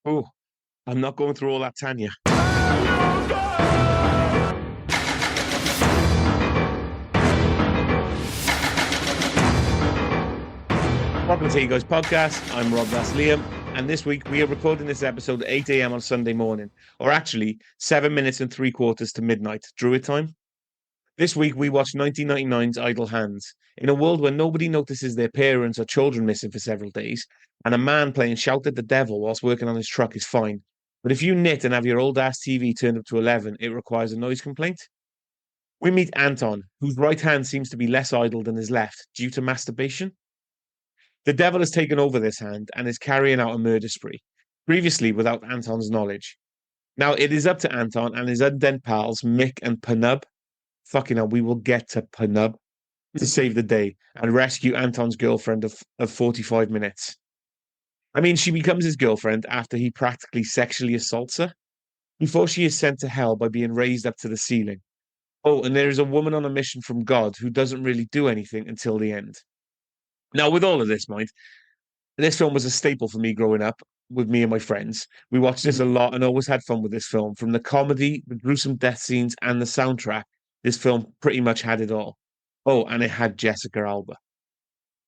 Oh, I'm not going through all that, Tanya. Welcome to Ego's podcast. I'm Rob, that's Liam, and this week we are recording this episode at 8 a.m. on Sunday morning, or actually 7 minutes and 3/4 to midnight, Druid time. This week we watched 1999's Idle Hands. In a world where nobody notices their parents or children missing for several days, and a man playing Shout at the Devil whilst working on his truck is fine. But if you knit and have your old ass TV turned up to 11, it requires a noise complaint. We meet Anton, whose right hand seems to be less idle than his left due to masturbation. The devil has taken over this hand and is carrying out a murder spree, previously without Anton's knowledge. Now it is up to Anton and his undead pals, Mick and Panub. Fucking hell, we will get to Panub to save the day and rescue Anton's girlfriend of 45 minutes. I mean, she becomes his girlfriend after he practically sexually assaults her, before she is sent to hell by being raised up to the ceiling. Oh, and there is a woman on a mission from God who doesn't really do anything until the end. Now, with all of this, mind, this film was a staple for me growing up with me and my friends. We watched this a lot and always had fun with this film. From the comedy, the gruesome death scenes, and the soundtrack, this film pretty much had it all. Oh, and it had Jessica Alba.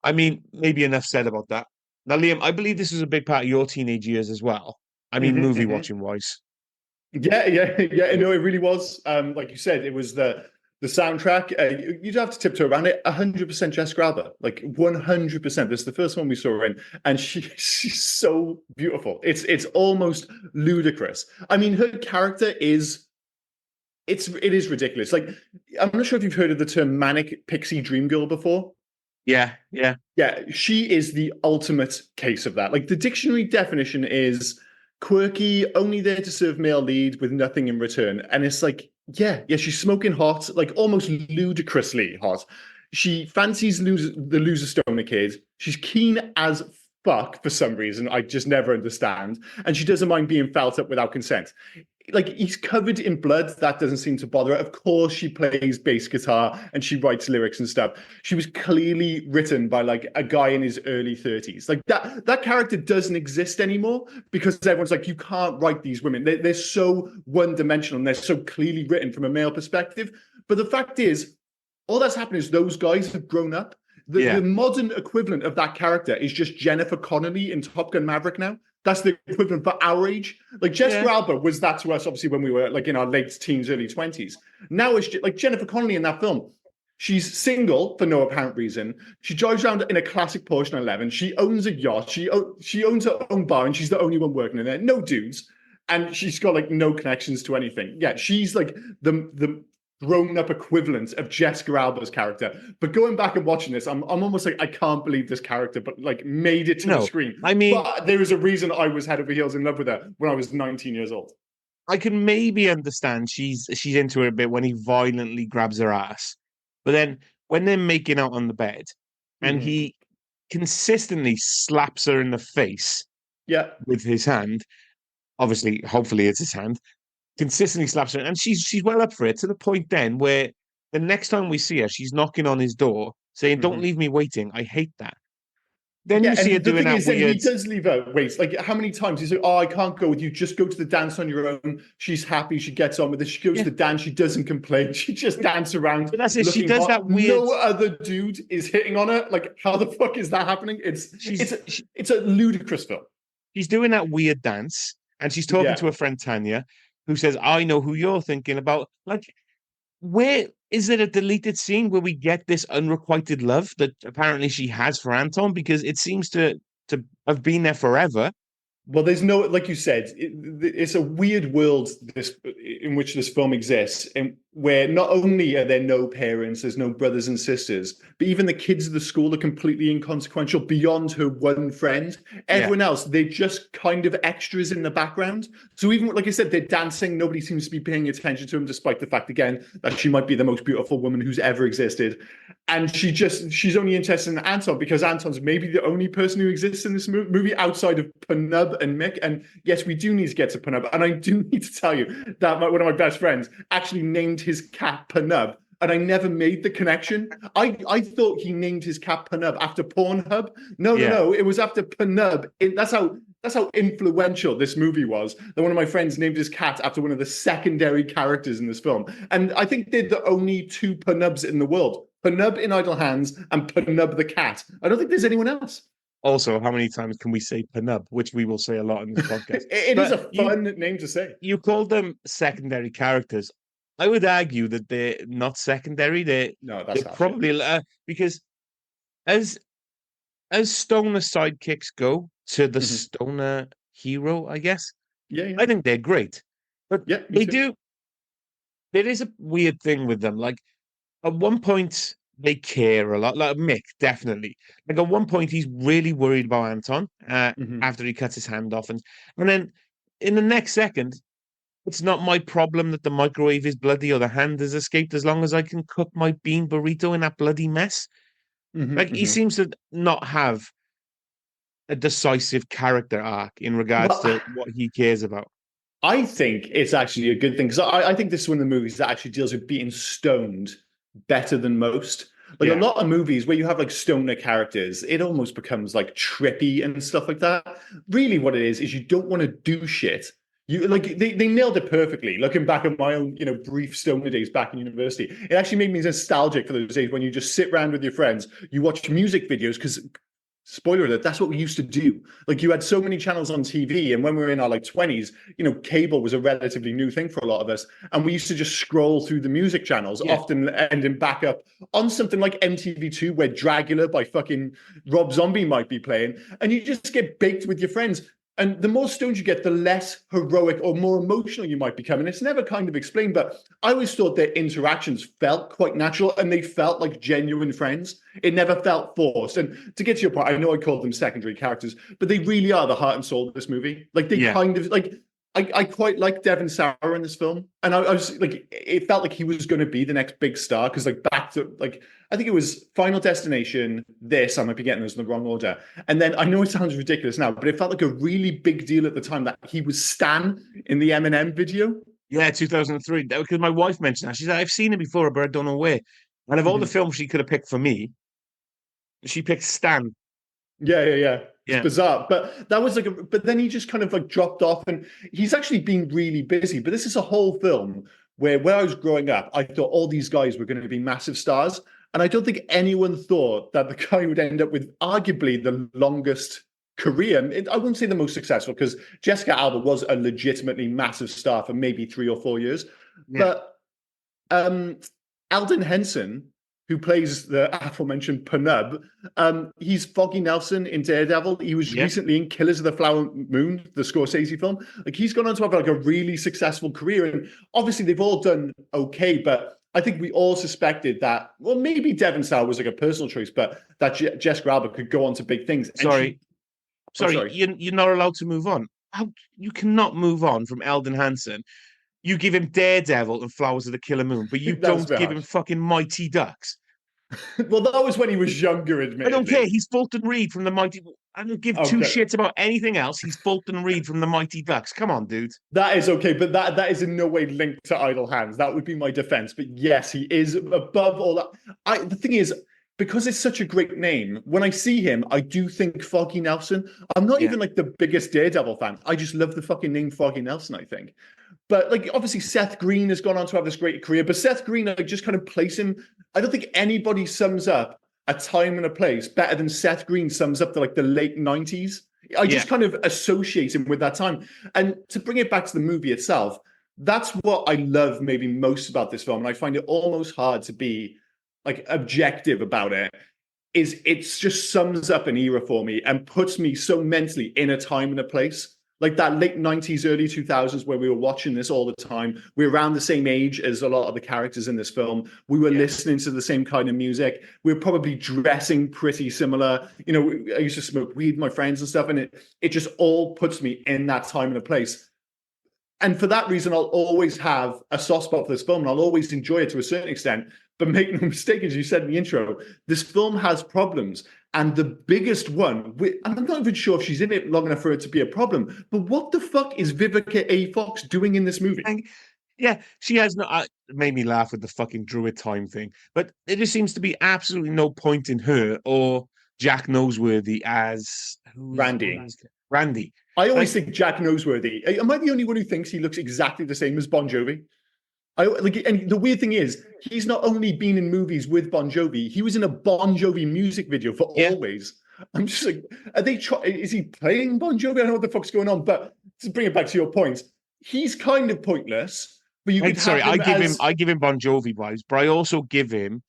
I mean, maybe enough said about that. Now, Liam, I believe this was a big part of your teenage years as well. I mean, movie watching wise. Yeah. No, it really was. Like you said, it was the soundtrack. You'd have to tiptoe around it. 100% Jessica Alba, like 100%. This is the first one we saw her in, and she's so beautiful. It's almost ludicrous. I mean, her character is. It is ridiculous. Like, I'm not sure if you've heard of the term manic pixie dream girl before. Yeah. She is the ultimate case of that. Like, the dictionary definition is quirky, only there to serve male lead with nothing in return. And it's like, yeah, she's smoking hot, like almost ludicrously hot. She fancies the loser stoner kid. She's keen as fuck for some reason I just never understand. And she doesn't mind being felt up without consent. Like, he's covered in blood. That doesn't seem to bother her. Of course, she plays bass guitar and she writes lyrics and stuff. She was clearly written by like a guy in his early 30s. Like, that character doesn't exist anymore because everyone's like, you can't write these women. They're so one-dimensional and they're so clearly written from a male perspective. But the fact is, all that's happened is those guys have grown up. The modern equivalent of that character is just Jennifer Connelly in Top Gun Maverick now. That's the equivalent for our age. Like, Jessica Alba was that to us, obviously, when we were like in our late teens, early 20s. Now it's like Jennifer Connelly in that film. She's single for no apparent reason. She drives around in a classic Porsche 911. She owns a yacht. She owns her own bar, and she's the only one working in there. No dudes. And she's got like no connections to anything. Yeah, she's like the grown-up equivalent of Jessica Alba's character. But going back and watching this, I'm almost like, I can't believe this character, but like made it to the screen. I mean, but there is a reason I was head over heels in love with her when I was 19 years old. I can maybe understand she's into it a bit when he violently grabs her ass. But then when they're making out on the bed and he consistently slaps her in the face with his hand, obviously, hopefully it's his hand, consistently slaps her, and she's well up for it, to the point then where the next time we see her, she's knocking on his door saying, "Don't leave me waiting. I hate that." Then you see her doing that weird. He does leave her wait. Like, how many times he's like, "Oh, I can't go with you. Just go to the dance on your own." She's happy. She gets on with it. She goes to the dance. She doesn't complain. She just dances around. But that's it. She does that weird. No other dude is hitting on her. Like, how the fuck is that happening? It's a ludicrous film. She's doing that weird dance, and she's talking to her friend Tanya, who says, "I know who you're thinking about." Like, where is it a deleted scene where we get this unrequited love that apparently she has for Anton? Because it seems to have been there forever. Well, there's no, like you said, it's a weird world in which this film exists, and where not only are there no parents, there's no brothers and sisters, but even the kids of the school are completely inconsequential beyond her one friend. Everyone else, they're just kind of extras in the background. So even, like I said, they're dancing. Nobody seems to be paying attention to them, despite the fact, again, that she might be the most beautiful woman who's ever existed. And she's only interested in Anton because Anton's maybe the only person who exists in this movie outside of Panub and Mick. And yes, we do need to get to Panub. And I do need to tell you that one of my best friends actually named his cat Panub. And I never made the connection. I thought he named his cat Panub after Pornhub. No. It was after Panub. That's how that's how influential this movie was. That one of my friends named his cat after one of the secondary characters in this film. And I think they're the only two Penubs in the world. Penub in Idle Hands and Penub the cat. I don't think there's anyone else. Also, how many times can we say Penub, which we will say a lot in this podcast? It is But a fun name to say. you call them secondary characters. I would argue that they're not secondary. No, They're that's half shit. probably because as stoner sidekicks go to the Mhm. stoner hero, I guess Yeah, yeah. I think they're great. But Yeah, me they too. do. There is a weird thing with them. Like at one point, they care a lot. Like Mick, definitely. Like at one point, he's really worried about Anton Mhm. after he cuts his hand off, and then in the next second, it's not my problem that the microwave is bloody or the hand has escaped as long as I can cook my bean burrito in that bloody mess. Mhm, Like he mhm. seems to not have a decisive character arc in regards Well, to what he cares about. I think it's actually a good thing because I think this is one of the movies that actually deals with being stoned better than most. Like a Yeah, lot of movies where you have like stoner characters, it almost becomes like trippy and stuff like that. Really, what it is you don't want to do shit. You like they nailed it perfectly. Looking back at my own, brief stoner days back in university, it actually made me nostalgic for those days when you just sit around with your friends, you watch music videos because spoiler alert, that's what we used to do. Like you had so many channels on TV, and when we were in our like 20s, cable was a relatively new thing for a lot of us. And we used to just scroll through the music channels, yeah, often ending back up on something like MTV2, where Dragula by fucking Rob Zombie might be playing, and you just get baked with your friends. And the more stoned you get, the less heroic or more emotional you might become. And it's never kind of explained, but I always thought their interactions felt quite natural and they felt like genuine friends. It never felt forced. And to get to your point, I know I called them secondary characters, but they really are the heart and soul of this movie. Like they yeah. kind of like I quite like Devon Sawa in this film, and I was like, it felt like he was going to be the next big star because like back to like I think it was Final Destination. This I might be getting those in the wrong order, and then I know it sounds ridiculous now, but it felt like a really big deal at the time that he was Stan in the Eminem video. Yeah, 2003. Because my wife mentioned that. She said, I've seen it before, but I don't know where. And of all the Mhm. films she could have picked for me, she picked Stan. Yeah, yeah, yeah. It's Yeah. bizarre, but that was like, but then he just kind of like dropped off, and he's actually been really busy. But this is a whole film where I was growing up, I thought all these guys were going to be massive stars, and I don't think anyone thought that the guy would end up with arguably the longest career. I wouldn't say the most successful because Jessica Alba was a legitimately massive star for maybe 3 or 4 years, Yeah. but um, Alden Henson, who plays the aforementioned Penub, he's Foggy Nelson in Daredevil. He was Yeah. recently in Killers of the Flower Moon, the Scorsese film. Like he's gone on to have like a really successful career, and obviously they've all done okay. But I think we all suspected that, well, maybe Devon Sawa was like a personal choice, but that Jessica Alba could go on to big things, and Sorry. oh, Sorry. sorry, You're not allowed to move on. How you cannot move on from Eldon Hansen. You give him Daredevil and Flowers of the Killer Moon, but you that was a don't bit give him harsh. fucking Mighty Ducks. Well, that was when he was younger, I don't care. admittedly. He's Fulton Reed from the Mighty. I don't give two Okay. shits about anything else. He's Fulton Reed from the Mighty Ducks. Come on, dude. That is okay, but that is in no way linked to Idle Hands. That would be my defense. But yes, he is above all that. The thing is, because it's such a great name, when I see him, I do think Foggy Nelson. I'm not Yeah. even like the biggest Daredevil fan. I just love the fucking name Foggy Nelson, I think. But like obviously Seth Green has gone on to have this great career. But Seth Green, I just kind of place him. I don't think anybody sums up a time and a place better than Seth Green sums up to like the late 90s. I Yeah. just kind of associate him with that time. And to bring it back to the movie itself, that's what I love maybe most about this film. And I find it almost hard to be like objective about it. Is it's just sums up an era for me and puts me so mentally in a time and a place. Like that late 90s, early 2000s, where we were watching this all the time. We were around the same age as a lot of the characters in this film. We were Yeah. listening to the same kind of music. We were probably dressing pretty similar. I used to smoke weed with my friends and stuff, and it just all puts me in that time and a place. And for that reason, I'll always have a soft spot for this film, and I'll always enjoy it to a certain extent. But make no mistake, as you said in the intro, this film has problems. And the biggest one, and I'm not even sure if she's in it long enough for it to be a problem, but what the fuck is Vivica A. Fox doing in this movie? And yeah, she has no. It made me laugh with the fucking druid time thing, but there just seems to be absolutely no point in her or Jack Noseworthy as who's Randy. Randy. I always think Jack Noseworthy. Am I the only one who thinks he looks exactly the same as Bon Jovi? And the weird thing is, he's not only been in movies with Bon Jovi, he was in a Bon Jovi music video for Yeah. Always. I'm just like, is he playing Bon Jovi? I don't know what the fuck's going on. But to bring it back to your point, he's kind of pointless. But you could Sorry, have him I give him Bon Jovi vibes, but I also give him.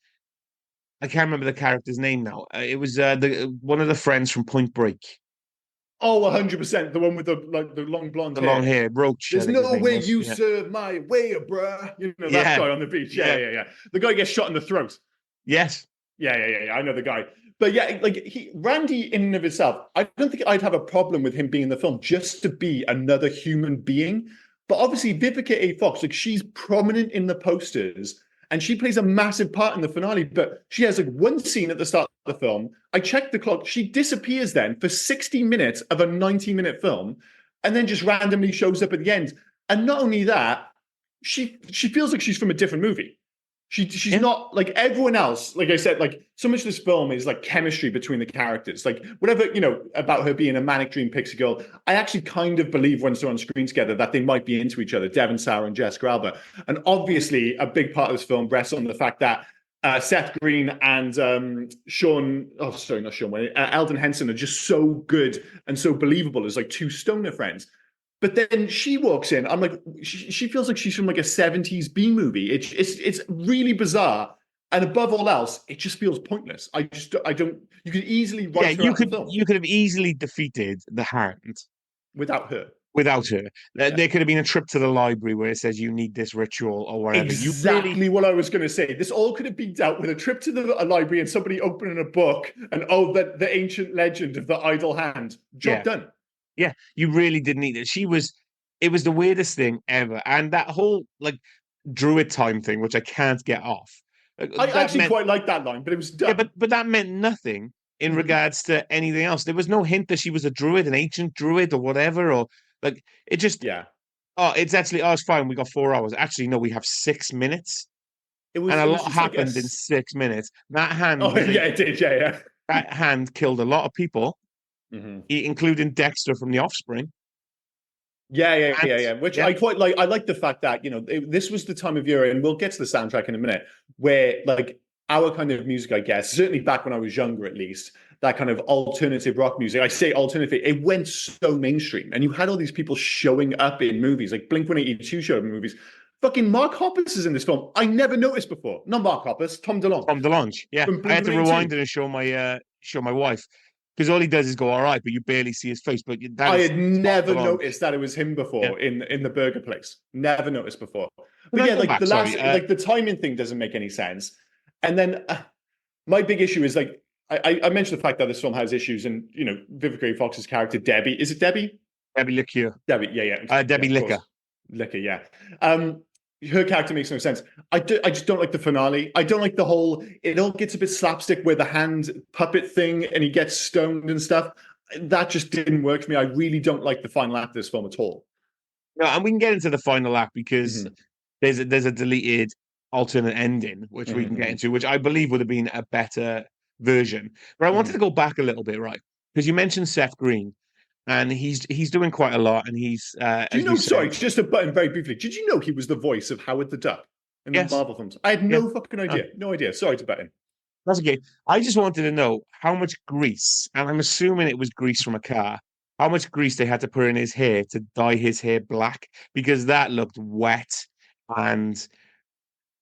I can't remember the character's name now. It was the one of the friends from Point Break. 100%, the one with the long blonde The hair. long hair, Roach. There's no way you serve my way, bruh. You know that guy on the beach. Yeah. The guy gets shot in the throat. Yes. Yeah. I know the guy. But yeah, like Randy in and of himself, I don't think I'd have a problem with him being in the film just to be another human being. But obviously, Vivica A. Fox, like she's prominent in the posters and she plays a massive part in the finale. But she has like one scene at the start of the film. I checked the clock. She disappears then for 60 minutes of a 90-minute film and then just randomly shows up at the end. And not only that, she feels like she's from a different movie. She's not like everyone else. Like I said, like so much of this film is like chemistry between the characters. Like whatever, about her being a manic dream pixie girl, I actually kind of believe once they're on screen together that they might be into each other, Devon Sawa and Jessica Alba. And obviously a big part of this film rests on the fact that Seth Green and Eldon Henson are just so good and so believable as like two stoner friends. But then she walks in. I'm like, she feels like she's from like a 70s B movie. It's really bizarre. And above all else, it just feels pointless. I don't. You could easily write her out the film. You could have easily defeated the Hand without her. There could have been a trip to the library where it says you need this ritual or whatever. Exactly what I was going to say. This all could have been dealt with a trip to the library and somebody opening a book and the ancient legend of the idle hand. Job done. Yeah, you really didn't need it. It was the weirdest thing ever. And that whole like druid time thing, which I can't get off. I actually quite like that line, but it was dumb. Yeah, but that meant nothing in regards to anything else. There was no hint that she was a druid, an ancient druid or whatever, or like it just it's fine. We got 4 hours. Actually, no, we have 6 minutes. A lot happened in 6 minutes. That hand it did, yeah. That hand killed a lot of people. Including Dexter from The Offspring. Yeah. Which I quite like. I like the fact that this was the time of year, and we'll get to the soundtrack in a minute, where like our kind of music, I guess, certainly back when I was younger, at least, that kind of alternative rock music. I say alternative, it went so mainstream, and you had all these people showing up in movies, like Blink-182 showed up in movies. Fucking Mark Hoppus is in this film. I never noticed before. Not Mark Hoppus, Tom DeLonge. Tom DeLonge, yeah. I had to rewind it and show my wife. Because all he does is go, all right, but you barely see his face. But I had never noticed that it was him before in the burger place. Never noticed before. But yeah, like the timing thing doesn't make any sense. And then my big issue is like I mentioned the fact that this film has issues, and Vivica A. Fox's character Debbie, is it Debbie? Debbie Liqueur. Debbie, yeah. Debbie Liquor. Liquor, yeah. Her character makes no sense. I just don't like the finale. I don't like the whole, it all gets a bit slapstick where the hand puppet thing and he gets stoned and stuff. That just didn't work for me. I really don't like the final act of this film at all. No, and we can get into the final act because there's a deleted alternate ending, which we can get into, which I believe would have been a better version. But I wanted to go back a little bit, right? Because you mentioned Seth Green. And he's doing quite a lot, and he's. Sorry, just a button very briefly. Did you know he was the voice of Howard the Duck in the Marvel films? I had no fucking idea. No idea. Sorry to butt in. That's okay. I just wanted to know how much grease, and I'm assuming it was grease from a car. How much grease they had to put in his hair to dye his hair black, because that looked wet and.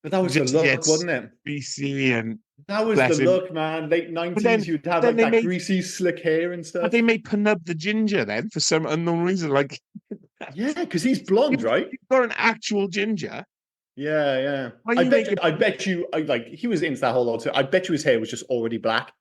But that was the look, wasn't it? Greasy and. That was the look, man. Late 90s, you'd have like that greasy, slick hair and stuff. But they made Penub the ginger then for some unknown reason. Like, yeah, because he's blonde, right? He's got an actual ginger. Yeah. I bet you, he was into that whole lot. I bet you his hair was just already black.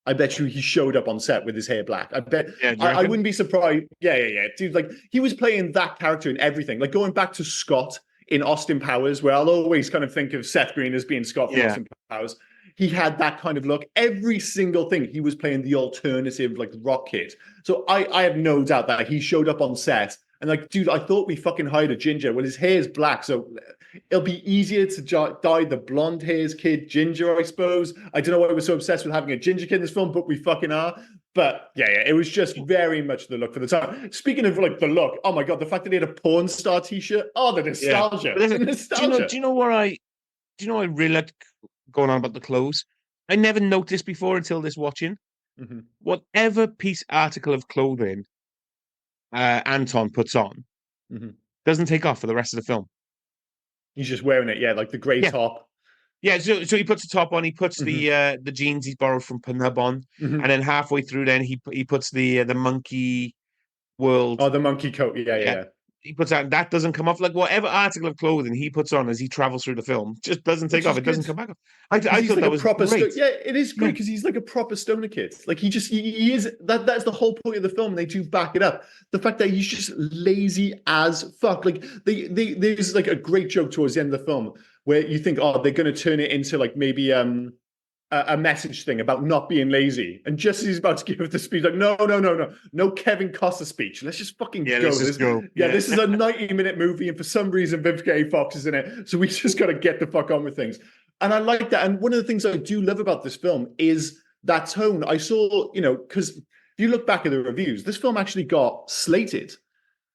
I bet you he showed up on set with his hair black. I bet. Yeah, I wouldn't be surprised. Yeah. Dude, like he was playing that character in everything. Like going back to Scott in Austin Powers, where I'll always kind of think of Seth Green as being Scott from Austin Powers. He had that kind of look. Every single thing, he was playing the alternative, like, rock kid. So I have no doubt that he showed up on set and like, dude, I thought we fucking hired a ginger. Well, his hair is black, so it'll be easier to dye the blonde hairs kid ginger, I suppose. I don't know why we're so obsessed with having a ginger kid in this film, but we fucking are. But yeah, it was just very much the look for the time. Speaking of like the look, oh my God, the fact that he had a porn star t-shirt. Oh, the Yeah. nostalgia. But listen, The nostalgia. do you know what I really like going on about the clothes? I never noticed before until this watching. Mhm, Whatever piece article of clothing Anton puts on mhm. doesn't take off for the rest of the film. He's just wearing it, yeah, like the grey Yeah. top. Yeah, so he puts the top on, he puts Mhm, the jeans he's borrowed from Penub on, and mhm. then halfway through then he puts the monkey world. Oh, the monkey coat. Yeah, yeah, Yeah. yeah. He puts out that doesn't come off like whatever article of clothing he puts on as he travels through the film just doesn't take Which off. is It doesn't good. come back off. Because I he's thought like that a was proper great. yeah, it is Yeah. great because he's like a proper stoner kid. Like he is that's the whole point of the film. And they do back it up. The fact that he's just lazy as fuck. Like there's like a great joke towards the end of the film where you think, oh, they're going to turn it into like maybe a message thing about not being lazy. And just as he's about to give the speech, like, no Kevin Costner speech. Let's just fucking Yeah, go. let's just go. Yeah, Yeah. this is a 90-minute movie, and for some reason, Vivica A. Fox is in it. So we just got to get the fuck on with things. And I like that. And one of the things I do love about this film is that tone. I saw, because if you look back at the reviews, this film actually got slated.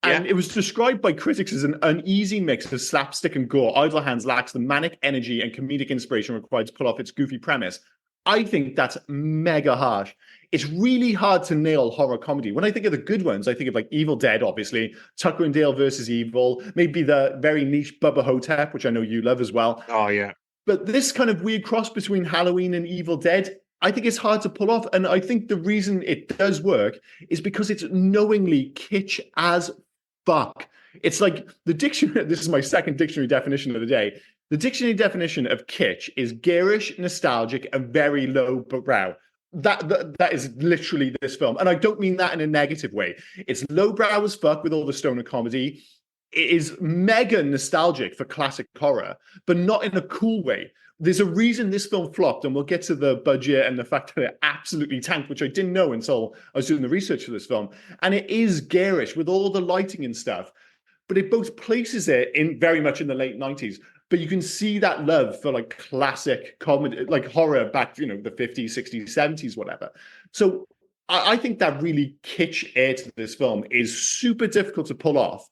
Yeah. And it was described by critics as an uneasy mix of slapstick and gore. Idle Hands lacks the manic energy and comedic inspiration required to pull off its goofy premise. I think that's mega harsh. It's really hard to nail horror comedy. When I think of the good ones, I think of like Evil Dead, obviously, Tucker and Dale versus Evil, maybe the very niche Bubba Hotep, which I know you love as well. Oh yeah. But this kind of weird cross between Halloween and Evil Dead, I think it's hard to pull off. And I think the reason it does work is because it's knowingly kitsch as fuck. It's like the dictionary, this is my second dictionary definition of the day. The dictionary definition of kitsch is garish, nostalgic, and very low brow. That is literally this film. And I don't mean that in a negative way. It's lowbrow as fuck with all the stoner comedy. It is mega nostalgic for classic horror, but not in a cool way. There's a reason this film flopped, and we'll get to the budget and the fact that it absolutely tanked, which I didn't know until I was doing the research for this film. And it is garish with all the lighting and stuff, but it both places it in very much in the late 90s. But you can see that love for like classic comedy, like horror back, the 50s, 60s, 70s, whatever. So I think that really kitsch air to this film is super difficult to pull off,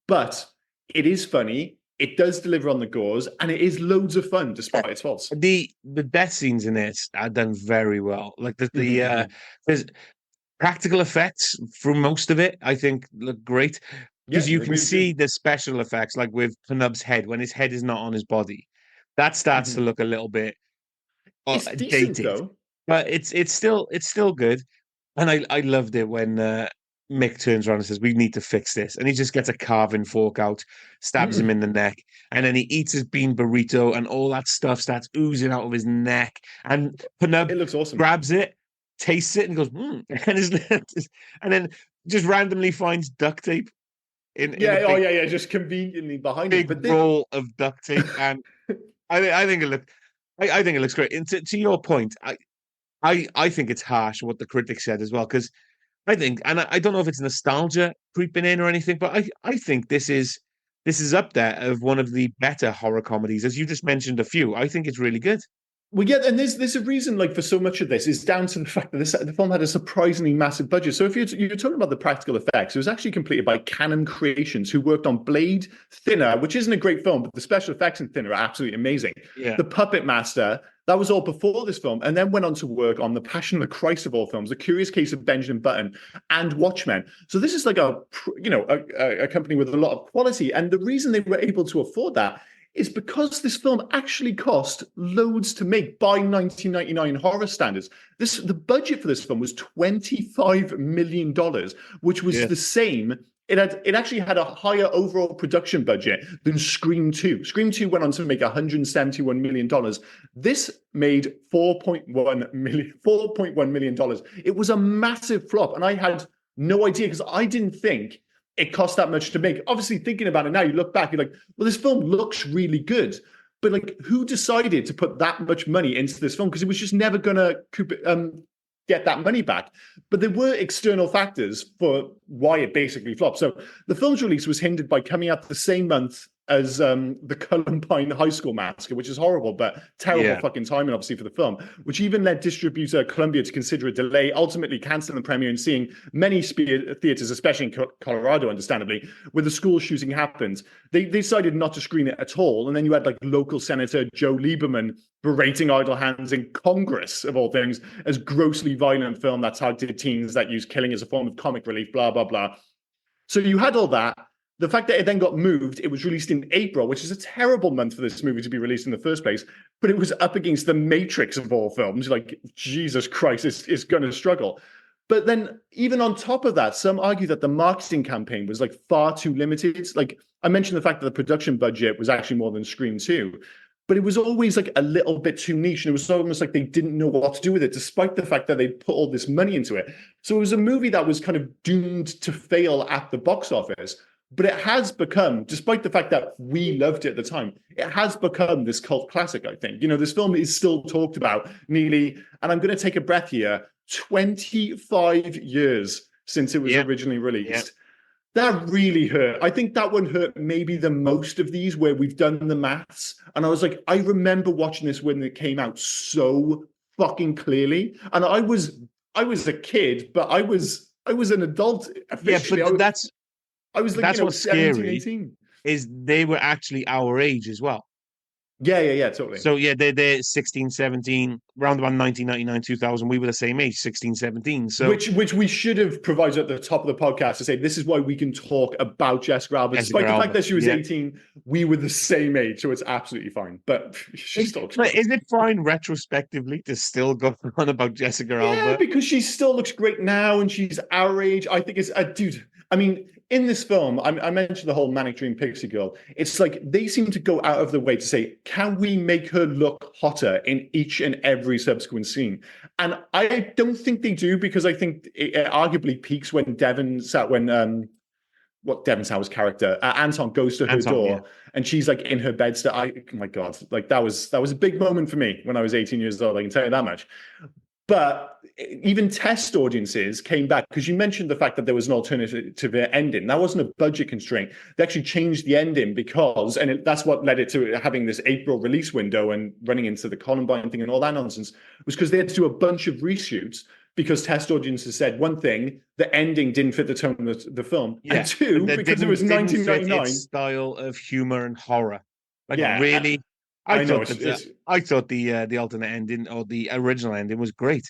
but it is funny. It does deliver on the gauze, and it is loads of fun despite its faults. The death scenes in it are done very well. Like there's practical effects for most of it, I think look great. Yeah, Because you they can really see do. the special effects, like with Penub's head, when his head is not on his body, that starts to Mhm. look a little bit It's decent dated. though. But it's still good. And I loved it when Mick turns around and says, "We need to fix this," and he just gets a carving fork out, stabs him Mm. in the neck, and then he eats his bean burrito, and all that stuff starts oozing out of his neck. And It Penub looks awesome. grabs it, tastes it, and goes, and and then just randomly finds duct tape in a Yeah, oh big yeah, just conveniently behind him. big But roll of duct tape, and I think it look I think it looks great. And to your point, I think it's harsh what the critics said as well, because I think, and I don't know if it's nostalgia creeping in or anything, but I think this is up there of one of the better horror comedies, as you just mentioned a few. I think it's really good. well, yeah, and there's a reason like for so much of this is down to the fact that the film had a surprisingly massive budget. So if you're talking about the practical effects, it was actually completed by Canon Creations, who worked on Blade, Thinner, which isn't a great film, but the special effects in Thinner are absolutely amazing. Yeah. The Puppet Master, that was all before this film, and then went on to work on The Passion of the Christ of all films, The Curious Case of Benjamin Button, and Watchmen. So this is like a company with a lot of quality, and the reason they were able to afford that is because this film actually cost loads to make by 1999 horror standards. The budget for this film was $25 million, which was Yeah. the same. It actually had a higher overall production budget than Scream 2. Scream 2 went on to make $171 million. This made $4.1 million. It was a massive flop, and I had no idea because I didn't think it cost that much to make. Obviously, thinking about it now, you look back, you're like, well, this film looks really good. But like, who decided to put that much money into this film? Because it was just never going to get that money back. But there were external factors for why it basically flopped. So the film's release was hindered by coming out the same month as the Columbine High School massacre, which is horrible, but terrible fucking timing, obviously, for the film, which even led distributor Columbia to consider a delay, ultimately canceling the premiere and seeing many theaters, especially in Colorado, understandably, where the school shooting happened. They decided not to screen it at all. And then you had like local Senator Joe Lieberman berating Idle Hands in Congress, of all things, as grossly violent film that targeted teens that use killing as a form of comic relief, blah, blah, blah. So you had all that. The fact that it then got moved, it was released in April, which is a terrible month for this movie to be released in the first place, but it was up against The Matrix of all films. Like, Jesus Christ, it's going to struggle. But then even on top of that, some argue that the marketing campaign was like far too limited. Like I mentioned the fact that the production budget was actually more than Scream 2, but it was always like a little bit too niche. And it was almost like they didn't know what to do with it, despite the fact that they put all this money into it. So it was a movie that was kind of doomed to fail at the box office. But it has become, despite the fact that we loved it at the time, it has become this cult classic, I think. You know, this film is still talked about nearly, and I'm going to take a breath here, 25 years since it was originally released. That really hurt. I think that one hurt maybe the most of these where we've done the maths. And I was like, I remember watching this when it came out so fucking clearly. And I was a kid, but I was an adult officially. Yeah, but I was like, that's what's 17, scary 18. is they were actually our age as well. Yeah, totally. So yeah, they're 16, 17, around about 1999, 2000. We were the same age, 16, 17. So which we should have provided at the top of the podcast to say this is why we can talk about Jessica Alba. Despite the fact that she was 18, we were the same age, so it's absolutely fine. But she's still is it fine retrospectively to still go on about Jessica Alba? Yeah, because she still looks great now and she's our age. I think it's dude. I mean, in this film, I mentioned the whole Manic Dream Pixie Girl. It's like they seem to go out of the way to say, can we make her look hotter in each and every subsequent scene? And I don't think they do, because I think it arguably peaks when Devon Sauer's character, Anton, goes to her door and she's like in her bed. Oh my God, like that was a big moment for me when I was 18 years old. I can tell you that much. But even test audiences came back, because you mentioned the fact that there was an alternative to the ending. That wasn't a budget constraint. They actually changed the ending because, that's what led it to having this April release window and running into the Columbine thing and all that nonsense, was because they had to do a bunch of reshoots because test audiences said, one thing, the ending didn't fit the tone of the film. Yeah, and two, because it was 1999. Style of humor and horror. Really? I thought the alternate ending or the original ending was great.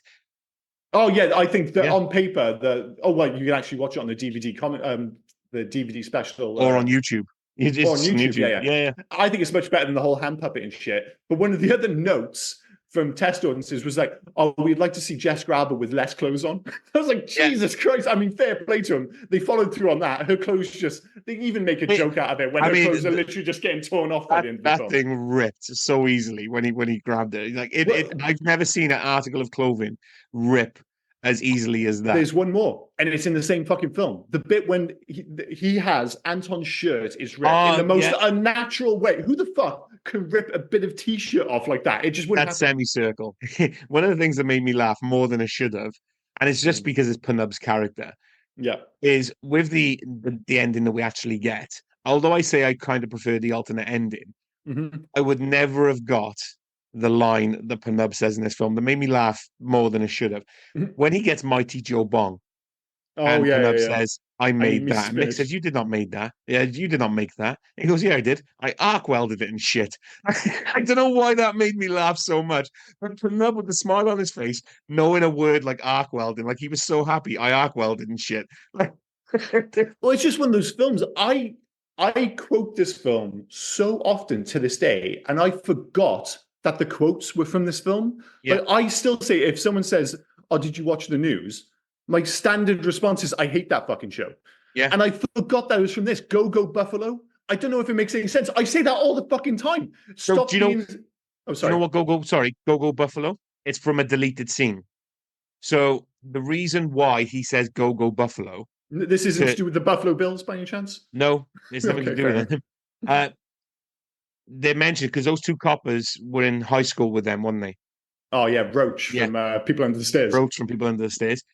Oh yeah, I think that on paper you can actually watch it on the DVD the DVD special or on YouTube. Or on YouTube. Yeah. I think it's much better than the whole hand puppet and shit. But one of the other notes from test audiences was like, "Oh, we'd like to see Jessica Alba with less clothes on." I was like, Jesus Christ! I mean, fair play to them. They followed through on that. Her clothes they even make a joke out of it when her clothes are literally just getting torn off by the end of the film. That thing ripped so easily when he grabbed it. Like I've never seen an article of clothing rip as easily as that. There's one more, and it's in the same fucking film. The bit when he has Anton's shirt is ripped in the most unnatural way. Who the fuck can rip a bit of t-shirt off like that? It just wouldn't happen. Semicircle. One of the things that made me laugh more than I should have, and it's just because it's Penub's character, is with the ending that we actually get. Although I say I kind of prefer the alternate ending, I would never have got the line that Penub says in this film that made me laugh more than it should have. When he gets Mighty Joe Bong, Penub says, I made that. And Nick says, you did not make that. Yeah, you did not make that. He goes, yeah, I did. I arc welded it and shit. I don't know why that made me laugh so much. But Penub with the smile on his face, knowing a word like arc welding, like he was so happy, I arc welded and shit. Well, it's just one of those films. I quote this film so often to this day, and I forgot that the quotes were from this film. But I still say, if someone says, oh, did you watch the news? My standard response is, I hate that fucking show. Yeah. And I forgot that it was from this. Go, Go Buffalo. I don't know if it makes any sense. I say that all the fucking time. Stop being... Oh, sorry. Do you know what Go Go Buffalo? It's from a deleted scene. So the reason why he says Go Go Buffalo... This isn't to do with the Buffalo Bills by any chance? No, it's nothing to do with them. They mentioned because those two coppers were in high school with them, weren't they? Oh yeah, Roach from People Under the Stairs. Roach from People Under the Stairs.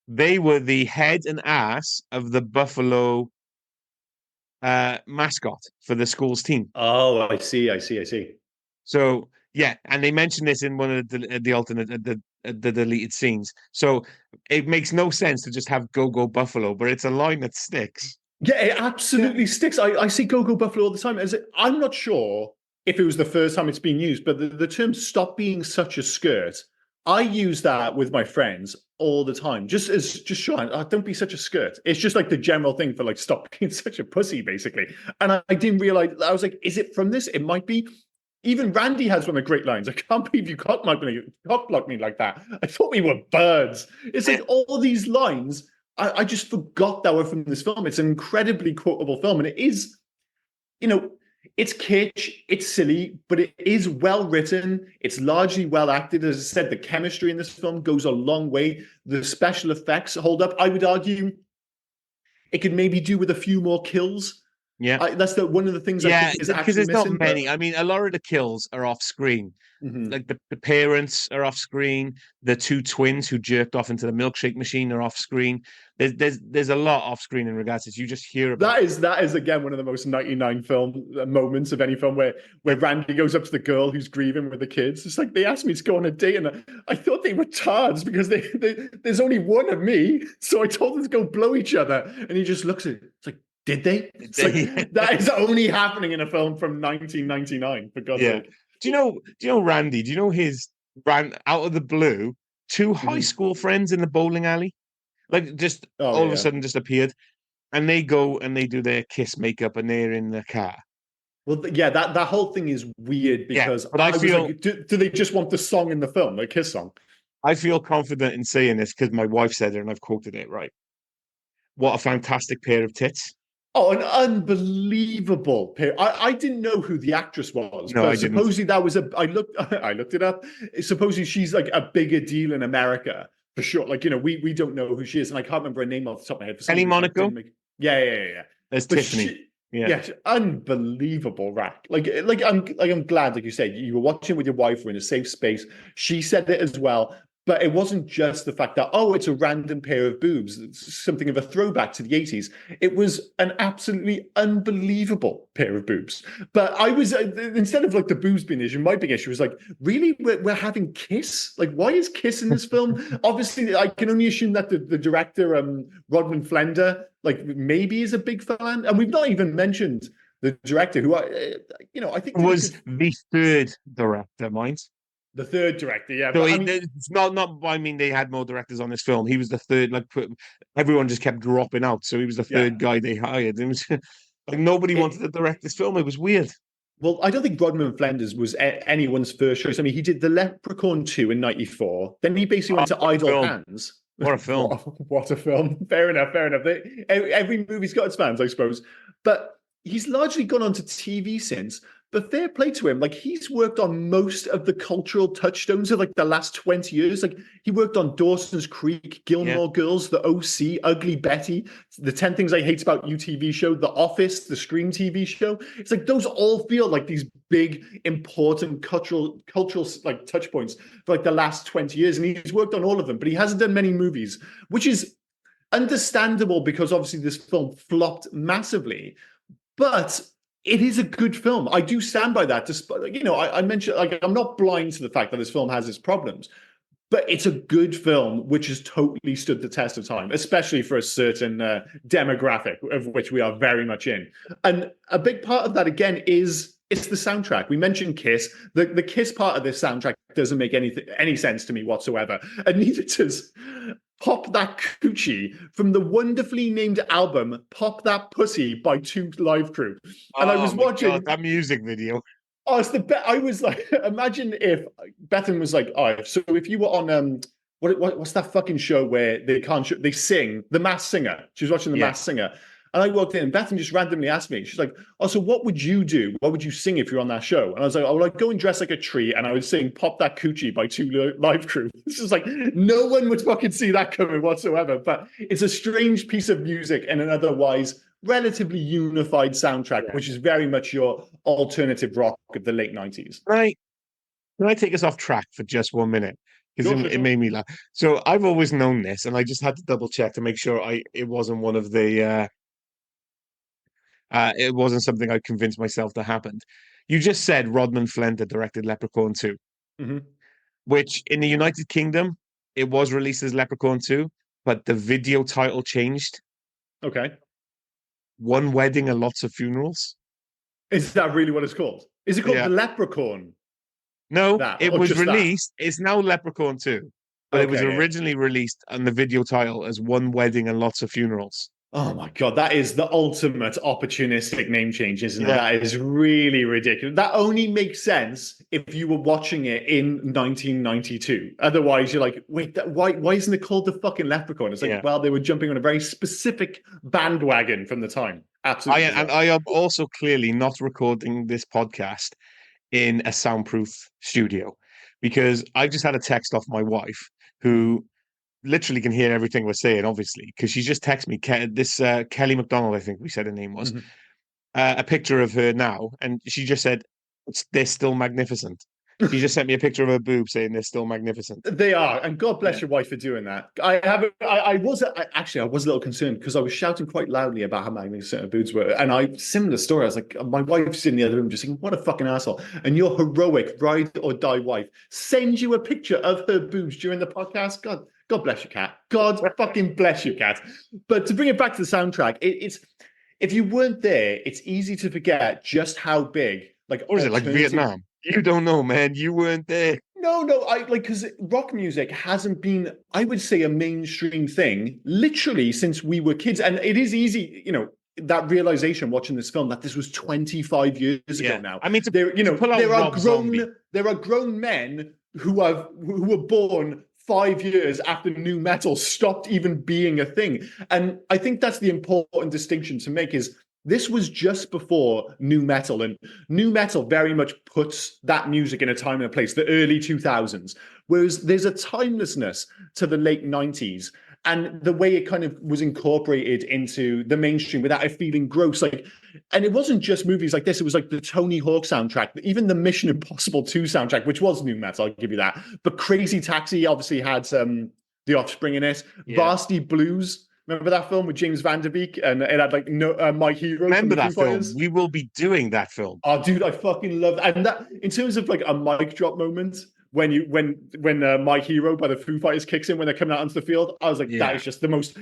They were the head and ass of the Buffalo mascot for the school's team. Oh, I see. So yeah, and they mentioned this in one of the alternate the deleted scenes. So it makes no sense to just have Go Go Buffalo, but it's a line that sticks. Yeah, it Yeah. absolutely sticks. I see Go Go Buffalo all the time. I'm not sure if it was the first time it's been used, but the term "stop being such a skirt," I use that with my friends all the time. Just Sean, don't be such a skirt. It's just like the general thing for like stop being such a pussy, basically. And I didn't realize. I was like, is it from this? It might be. Even Randy has one of the great lines. I can't believe you cockblocked me like that. I thought we were birds. It's like all these lines I just forgot that were from this film. It's an incredibly quotable film, and it is, you know, it's kitsch, it's silly, but it is well written. It's largely well acted. As I said, the chemistry in this film goes a long way. The special effects hold up. I would argue it could maybe do with a few more kills. Yeah. That's one of the things I Yeah, think is because actually there's not missing. many. I mean, a lot of the kills are off screen. Mhm. Like the parents are off screen. The two twins who jerked off into the milkshake machine are off screen. There's a lot off screen in regards to this. You just hear about That is again one of the most 99 film moments of any film where Randy goes up to the girl who's grieving with the kids. It's like they asked me to go on a date, and I thought they were tards because there's only one of me, so I told them to go blow each other, and he just looks at it. It's like, did they? It's like that is only happening in a film from 1999. For God's Yeah. sake. Do you know Randy? Do you know his ran out of the blue two high school friends in the bowling alley? Like just Oh all of a yeah. sudden just appeared. And they go and they do their kiss makeup and they're in the car. Well, yeah, that whole thing is weird Yeah. because But I I was feel like, do they just want the song in the film, the Kiss song? I feel confident in saying this because my wife said it and I've quoted it right. What a fantastic pair of tits. Oh, an unbelievable pair. I didn't know who the actress was, No, I but didn't. supposedly that was I looked I looked it up. Supposedly she's like a bigger deal in America for sure. Like, we don't know who she is, and I can't remember her name off the top of my head. For some Ellie reason, I Monaco didn't make. Yeah. as But Tiffany. Yeah. yeah, unbelievable rack. I'm glad, like you said, you were watching with your wife, we're in a safe space. She said it as well. But it wasn't just the fact that, oh, it's a random pair of boobs, it's something of a throwback to the 80s. It was an absolutely unbelievable pair of boobs. But I was, instead of like the boobs being an issue, my big issue was like, really, we're having Kiss? Like, why is Kiss in this film? Obviously, I can only assume that the director, Rodman Flender, like maybe is a big fan. And we've not even mentioned the director, who I think Was the third director, mind. the third director, yeah. So But I mean, it's not. I mean, they had more directors on this film. He was the third. Like, everyone just kept dropping out, so he was the yeah. third guy they hired. It was like nobody wanted to direct this film. It was weird. Well, I don't think Rodman Flenders was anyone's first choice. I mean, he did The Leprechaun 2 in '94. Then he basically went to What a Idle film! Hands. What a film! What a film. Fair enough. Every movie's got its fans, I suppose. But he's largely gone on to TV since. But fair play to him. Like, he's worked on most of the cultural touchstones of like the last 20 years. Like, he worked on Dawson's Creek, Gilmore Girls, The OC, Ugly Betty, the 10 Things I Hate About You TV show, The Office, the Scream TV show. It's like those all feel like these big, important cultural like touch points for like the last 20 years. And he's worked on all of them, but he hasn't done many movies, which is understandable because obviously this film flopped massively. But it is a good film. I do stand by that. Despite, I mentioned, like, I'm not blind to the fact that this film has its problems, but it's a good film which has totally stood the test of time, especially for a certain demographic of which we are very much in. And a big part of that, again, is it's the soundtrack. We mentioned Kiss. The Kiss part of this soundtrack doesn't make any sense to me whatsoever, and neither does Pop That Coochie from the wonderfully named album Pop That Pussy by Two Live Crew. And I was watching that music video. Oh, it's the best. I was like, imagine if Bethan was like, "Oh, so if you were on what's that fucking show where they can't they sing The Masked Singer?" She was watching The Masked Singer, and I walked in, and Bethan just randomly asked me, she's like, "Oh, so what would you do? What would you sing if you're on that show?" And I was like, "I would like go and dress like a tree, and I would sing Pop That Coochie by Two Live Crew." It's just like no one would fucking see that coming whatsoever. But it's a strange piece of music and an otherwise relatively unified soundtrack, which is very much your alternative rock of the late 90s. Can I take us off track for just 1 minute? Because it made me laugh. So I've always known this, and I just had to double check to make sure it wasn't one of the It wasn't something I convinced myself that happened. You just said Rodman Flender directed Leprechaun 2, Hmm. which in the United Kingdom, it was released as Leprechaun 2, but the video title changed. Okay. One Wedding and Lots of Funerals. Is that really what it's called? Is it called Yeah. The Leprechaun? No, That it or was just that? released. It's now Leprechaun 2, but it was Okay. Yeah. originally released on the video title as One Wedding and Lots of Funerals. Oh my God, that is the ultimate opportunistic name change, isn't it? Yeah. That is really ridiculous. That only makes sense if you were watching it in 1992. Otherwise, you're like, wait, why isn't it called the fucking Leprechaun? It's like, Yeah. well, they were jumping on a very specific bandwagon from the time. Absolutely bizarre. I am also clearly not recording this podcast in a soundproof studio because I just had a text off my wife who literally can hear everything we're saying, obviously, because she just texted me Kelly McDonald, I think we said her name was, Mhm. a picture of her now, and she just said, they're still magnificent. She just sent me a picture of her boob saying they're still magnificent. They are, and God bless Yeah. your wife for doing that. Actually, I was a little concerned because I was shouting quite loudly about how magnificent her boobs were, and similar story. I was like, my wife's in the other room just saying, "What a fucking asshole!" And your heroic ride or die wife sends you a picture of her boobs during the podcast. God bless you, Cat. God fucking bless you, Cat. But to bring it back to the soundtrack, it's if you weren't there, it's easy to forget just how big, like, Or is it like Vietnam? You don't know, man. You weren't there. No, I like because rock music hasn't been, I would say, a mainstream thing literally since we were kids. And it is easy, that realization watching this film that this was 25 years ago now. I mean, to pull out there are Rob Zombie. there are grown men who were born 5 years after nu metal stopped even being a thing. And I think that's the important distinction to make is this was just before nu metal, and nu metal very much puts that music in a time and a place, the early 2000s, whereas there's a timelessness to the late 90s and the way it kind of was incorporated into the mainstream without it feeling gross. And it wasn't just movies like this, it was like the Tony Hawk soundtrack, even the Mission Impossible 2 soundtrack, which was nu metal, I'll give you that. But Crazy Taxi obviously had The Offspring in it. Yeah. Varsity Blues, remember that film with James Van Der Beek, and it had like My Hero. Remember from the that Foo film? Fighters? We will be doing that film. Oh, dude, I fucking love that. And that, in terms of like a mic drop moment, when My Hero by the Foo Fighters kicks in when they're coming out onto the field, I was like, that is just the most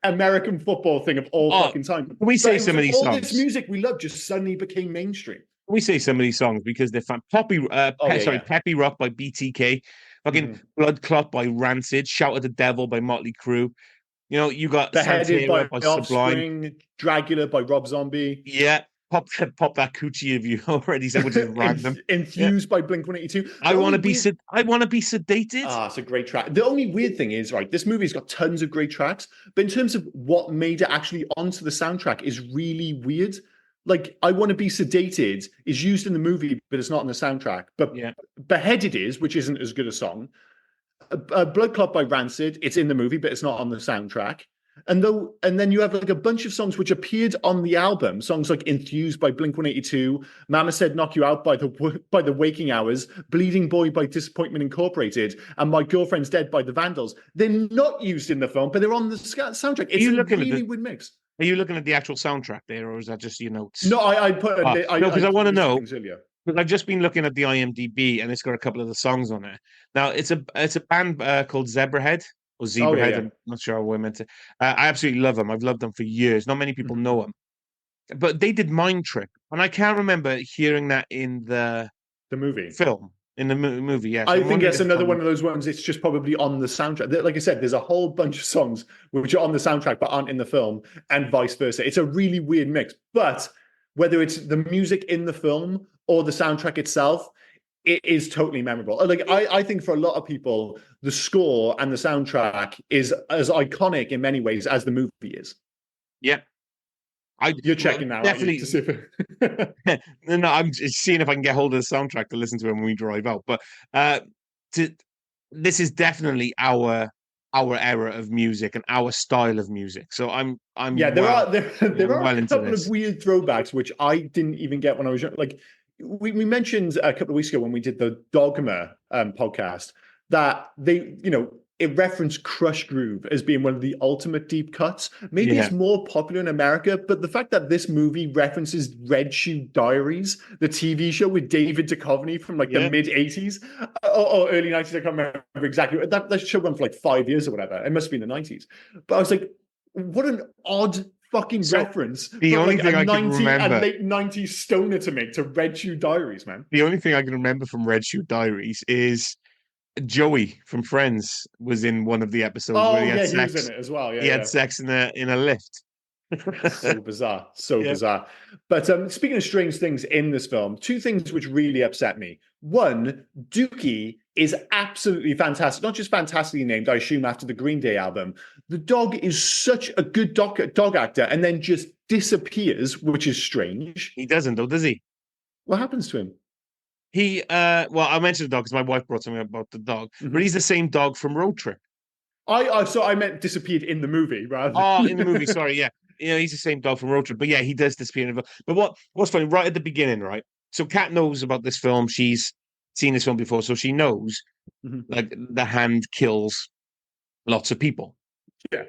American football thing of all fucking time. Can we say some of these all songs? This music we love just suddenly became mainstream. Can we say some of these songs because they're fun? Peppy Rock by BTK, fucking Blood Clot by Rancid, Shout at the Devil by Motley Crue. You got Beheaded by Sublime, Offspring, Dragula by Rob Zombie. Yeah, pop that coochie of you already said, which is random. Infused by Blink-182. I want to be sedated. Ah, it's a great track. The only weird thing is, right, this movie's got tons of great tracks, but in terms of what made it actually onto the soundtrack is really weird. Like, I Want to Be Sedated is used in the movie, but it's not on the soundtrack. But Beheaded is, which isn't as good a song. Blood Clot by Rancid, it's in the movie, but it's not on the soundtrack. And then you have like a bunch of songs which appeared on the album, songs like Enthused by Blink-182, Mama Said Knock You Out by the Waking Hours, Bleeding Boy by Disappointment Incorporated, and My Girlfriend's Dead by the Vandals. They're not used in the film, but they're on the soundtrack. It's a really weird mix. Are you looking at the actual soundtrack there, or is that just your notes? No, I put. No, because I want to know. Because I've just been looking at the IMDb, and it's got a couple of the songs on there. Now, it's a band called Zebrahead or Zebrahead. Yeah. I'm not sure how I meant to. I absolutely love them. I've loved them for years. Not many people know them, but they did Mind Trip, and I can't remember hearing that in the movie film. In the movie, yes. I think it's another one of those ones. It's just probably on the soundtrack. Like I said, there's a whole bunch of songs which are on the soundtrack but aren't in the film, and vice versa. It's a really weird mix. But whether it's the music in the film or the soundtrack itself, it is totally memorable. Like I think for a lot of people, the score and the soundtrack is as iconic in many ways as the movie is. Yeah. You're checking now, definitely. No, I'm just seeing if I can get hold of the soundtrack to listen to it when we drive out. But this is definitely our era of music and our style of music. So I'm there are a couple of weird throwbacks which I didn't even get when I was young. Like we mentioned a couple of weeks ago when we did the Dogma podcast that they it referenced Crush Groove as being one of the ultimate deep cuts. Maybe it's more popular in America, but the fact that this movie references Red Shoe Diaries, the TV show with David Duchovny from like the mid 80s or early 90s, I can't remember exactly. That show went for like 5 years or whatever. It must have been the 90s. But I was like, what an odd fucking reference the from only like thing a I can 90 and remember, late 90s stoner to make to Red Shoe Diaries, man. the only thing I can remember from Red Shoe Diaries is Joey from Friends was in one of the episodes where Oh he had yeah, he was in sex. it as well. He had Yeah. sex in a lift. So bizarre, so Yeah. bizarre. But speaking of strange things in this film, two things which really upset me. One, Dookie is absolutely fantastic. Not just fantastically named, I assume, after the Green Day album. The dog is such a good dog actor and then just disappears, which is strange. He doesn't, though, does he? What happens to him? Well, I mentioned the dog because my wife brought something about the dog, but he's the same dog from Road Trip. I meant disappeared in the movie rather than... Oh, in the movie, sorry, yeah. He's the same dog from Road Trip, but yeah, he does disappear in the film. But what's funny, right at the beginning, right? So Kat knows about this film. She's seen this film before, so she knows like the hand kills lots of people. Yeah.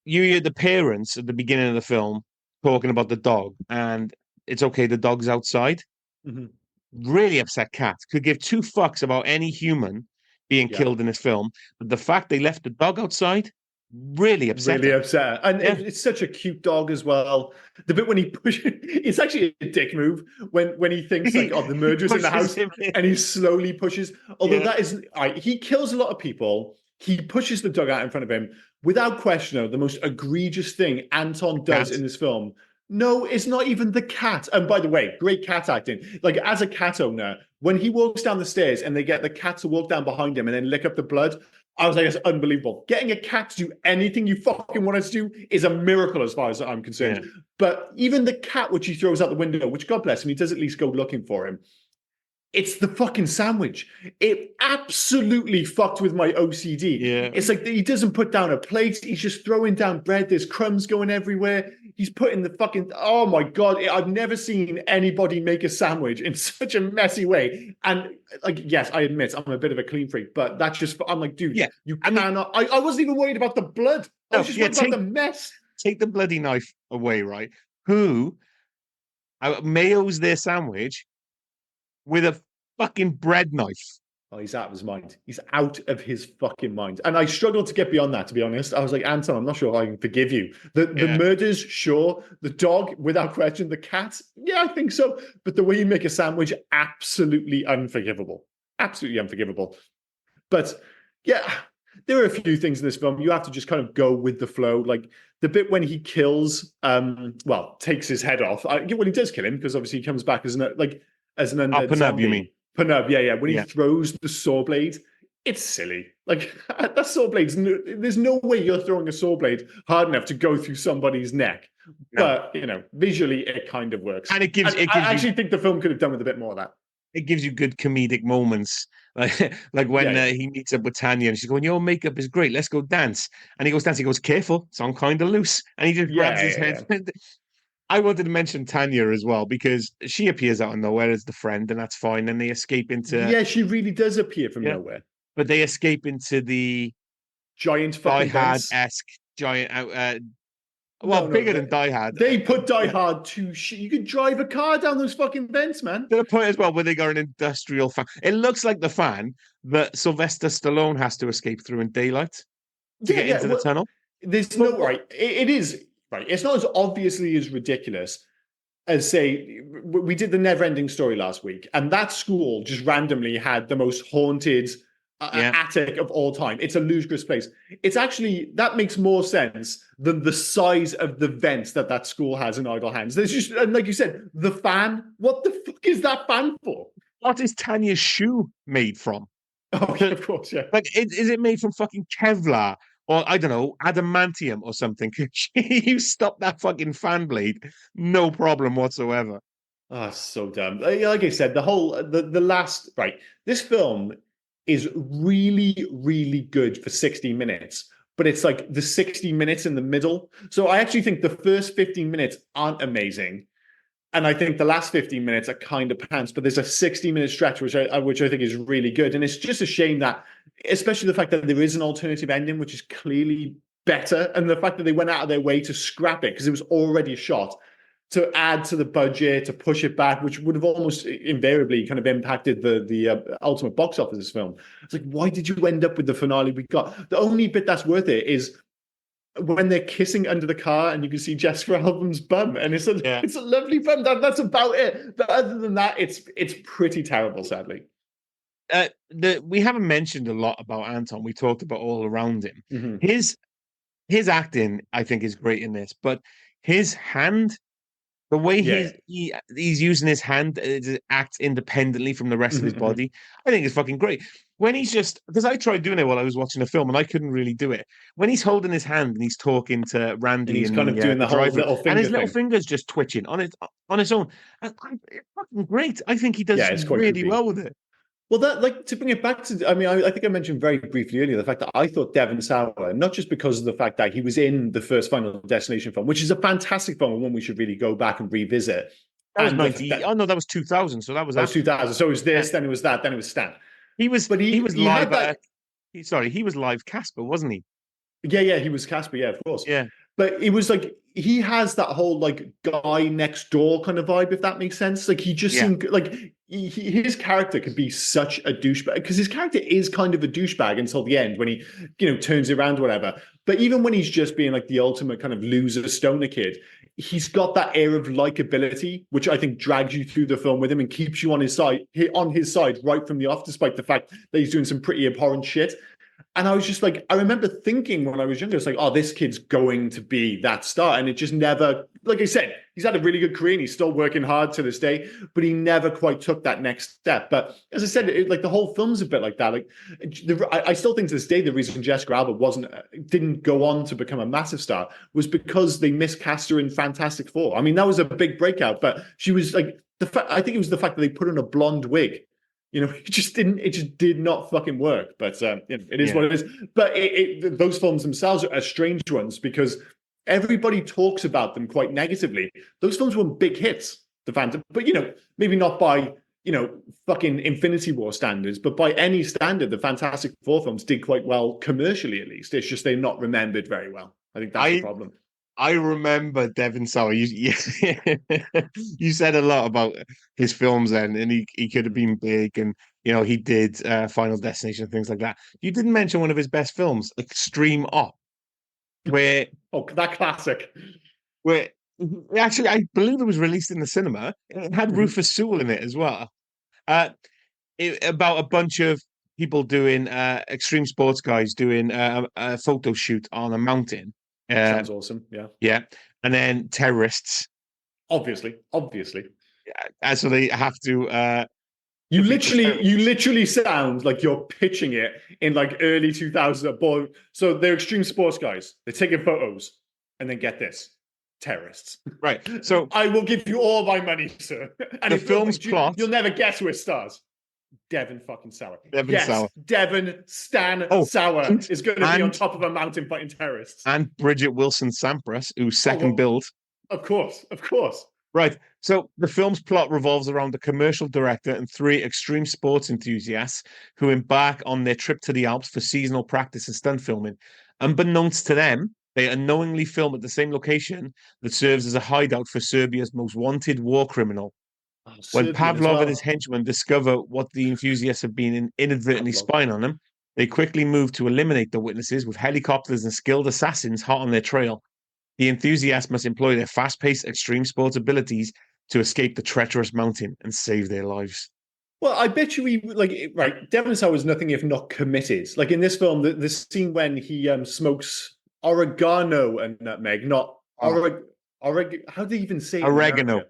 You hear the parents at the beginning of the film talking about the dog, and it's okay, the dog's outside. Really upset Kat. Could give two fucks about any human being killed in this film, but the fact they left the dog outside really upset. Really upset. And it's such a cute dog as well. The bit when he pushes, it's actually a dick move when he thinks like, oh, the murderer's in the house and he slowly pushes. Although that is, he kills a lot of people. He pushes the dog out in front of him. Without question, the most egregious thing Anton does in this film. No, it's not even the cat. And by the way, great cat acting. Like, as a cat owner, when he walks down the stairs and they get the cat to walk down behind him and then lick up the blood, I was like, it's unbelievable. Getting a cat to do anything you fucking want it to do is a miracle as far as I'm concerned. Yeah. But even the cat, which he throws out the window, which God bless him, he does at least go looking for him. It's the fucking sandwich. It absolutely fucked with my OCD. Yeah. It's like he doesn't put down a plate. He's just throwing down bread. There's crumbs going everywhere. He's putting the fucking... Oh, my God. I've never seen anybody make a sandwich in such a messy way. And, like, yes, I admit I'm a bit of a clean freak, but that's just... I'm like, dude, you cannot... I wasn't even worried about the blood. I was just worried about the mess. Take the bloody knife away, right? Who mayos their sandwich with a fucking bread knife. Oh, he's out of his mind. He's out of his fucking mind. And I struggled to get beyond that, to be honest. I was like, Anton, I'm not sure if I can forgive you. The murders, sure. The dog, without question. The cat, yeah, I think so. But the way you make a sandwich, absolutely unforgivable. Absolutely unforgivable. But yeah, there are a few things in this film. You have to just kind of go with the flow. Like the bit when he kills, takes his head off. Well, he does kill him because obviously he comes back as an undead zombie. You mean? Panub, yeah. When he throws the saw blade, it's silly. Like, that saw blade's... there's no way you're throwing a saw blade hard enough to go through somebody's neck. No. But, visually, it kind of works. And it gives... I actually think the film could have done with a bit more of that. It gives you good comedic moments. Like when he meets up with Tanya and she's going, your makeup is great, let's go dance. And he goes dance, he goes, careful, so I'm kind of loose. And he just grabs his head. Yeah. I wanted to mention Tanya as well because she appears out of nowhere as the friend, and that's fine. And they escape into... Yeah, she really does appear from nowhere. But they escape into the giant fucking Die Hard-esque giant... bigger than Die Hard. They put Die Hard to shit. You could drive a car down those fucking vents, man. To the point as well where they got an industrial fan. It looks like the fan that Sylvester Stallone has to escape through in daylight to get into the tunnel. There's no... Right. It is... Right. It's not as obviously as ridiculous as, say, we did the Never-Ending Story last week, and that school just randomly had the most haunted attic of all time. It's a ludicrous place. It's actually... That makes more sense than the size of the vents that school has in Idle Hands. There's just... And like you said, the fan. What the fuck is that fan for? What is Tanya's shoe made from? Oh, yeah, of course, yeah. Like, is it made from fucking Kevlar? Or, I don't know, adamantium or something. You stop that fucking fan blade, no problem whatsoever. Oh, so dumb. Like I said, the last... Right, this film is really, really good for 60 minutes. But it's like the 60 minutes in the middle. So I actually think the first 15 minutes aren't amazing. And I think the last 15 minutes are kind of pants, but there's a 60-minute stretch which I think is really good. And it's just a shame that, especially the fact that there is an alternative ending, which is clearly better, and the fact that they went out of their way to scrap it because it was already shot, to add to the budget, to push it back, which would have almost invariably kind of impacted the ultimate box office of this film. It's like, why did you end up with the finale we got? The only bit that's worth it is when they're kissing under the car and you can see Jessica Alba's bum, and it's a lovely bum. That's about it. But other than that, it's pretty terrible, sadly. We haven't mentioned a lot about Anton. We talked about all around him. Mm-hmm. His acting, I think, is great in this, but his hand, the way he's using his hand to act independently from the rest of his body, I think is fucking great. When he's just, because I tried doing it while I was watching a film and I couldn't really do it. When he's holding his hand and he's talking to Randy, and he's kind of doing the whole driver, little finger and his little thing. fingers just twitching on its own. It's fucking great. I think he does really well with it. Well, that, like, to bring it back to, I mean, I think I mentioned very briefly earlier the fact that I thought Devon Sawa, not just because of the fact that he was in the first Final Destination film, which is a fantastic film and one we should really go back and revisit. That was 90. Oh no, that was 2000. So that was 2000. So it was this, then it was that, then it was Stan. He was live. He was live Casper, wasn't he? Yeah, he was Casper. Yeah, of course. Yeah, but it was like he has that whole like guy next door kind of vibe, if that makes sense. Like he just seemed like his character could be such a douchebag, because his character is kind of a douchebag until the end when he, turns it around or whatever. But even when he's just being like the ultimate kind of loser stoner kid, he's got that air of likability, which I think drags you through the film with him and keeps you on his side right from the off, despite the fact that he's doing some pretty abhorrent shit. And I was just like, I remember thinking when I was younger, it's like, oh, this kid's going to be that star. And it just never, like I said, he's had a really good career and he's still working hard to this day, but he never quite took that next step. But as I said, like the whole film's a bit like that. Like I still think to this day, the reason Jessica Alba didn't go on to become a massive star was because they miscast her in Fantastic Four. I mean, that was a big breakout, but she was like, I think it was the fact that they put on a blonde wig. It just did not fucking work. But it is what it is. But those films themselves are strange ones because everybody talks about them quite negatively. Those films were big hits, the Phantom, but maybe not by fucking Infinity War standards, but by any standard, the Fantastic Four films did quite well commercially, at least. It's just they're not remembered very well. I think that's the problem. I remember Devon Sawa. You said a lot about his films then, and he could have been big, and he did Final Destination, things like that. You didn't mention one of his best films, Extreme Op, where that classic, where actually I believe it was released in the cinema. It had Rufus Sewell in it as well. About a bunch of people doing extreme sports guys doing a photo shoot on a mountain. Sounds awesome. Yeah. And then terrorists. Obviously. And so they have to you literally sound like you're pitching it in like early 2000s. So they're extreme sports guys. They're taking photos, and then get this. Terrorists. Right. So I will give you all my money, sir. And the film's plot. You'll never guess who it stars. Devon fucking Sawa. Sawa. Devon Sawa is going to be on top of a mountain fighting terrorists. And Bridget Wilson Sampras, who's second build. Of course. Right. So the film's plot revolves around a commercial director and 3 extreme sports enthusiasts who embark on their trip to the Alps for seasonal practice and stunt filming. Unbeknownst to them, they unknowingly film at the same location that serves as a hideout for Serbia's most wanted war criminal. When Pavlov and his henchmen discover what the enthusiasts have been inadvertently spying on them, they quickly move to eliminate the witnesses with helicopters and skilled assassins hot on their trail. The enthusiasts must employ their fast-paced extreme sports abilities to escape the treacherous mountain and save their lives. Well, I bet you Devon Sawa was nothing if not committed. Like in this film, the scene when he smokes oregano and nutmeg, not how do they even say it? Oregano.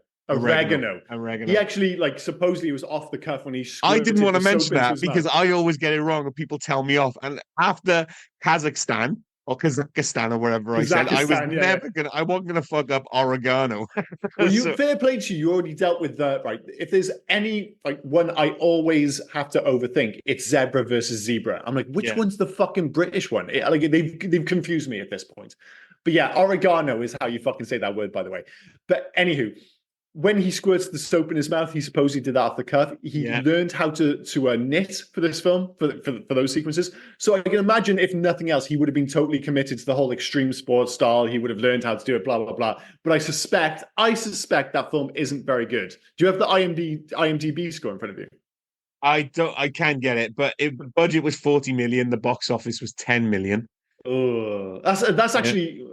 He actually supposedly was off the cuff when he. I didn't want to mention that because I always get it wrong and people tell me off. And after Kazakhstan or Kazakhstan or wherever I said, I was I wasn't gonna fuck up oregano. Well, fair play to you. You already dealt with that, right? If there's any one I always have to overthink, it's zebra versus zebra. I'm like, which one's the fucking British one? They've confused me at this point. But yeah, oregano is how you fucking say that word, by the way. But anywho. when he squirts the soap in his mouth, he supposedly did that off the cuff. He Yeah. learned how to knit for this film, for those sequences. So I can imagine, if nothing else, he would have been totally committed to the whole extreme sports style. He would have learned how to do it, blah, blah, blah. But I suspect that film isn't very good. Do you have the IMDb score in front of you? I can get it, but the budget was 40 million, the box office was 10 million. Oh, that's Yeah. actually,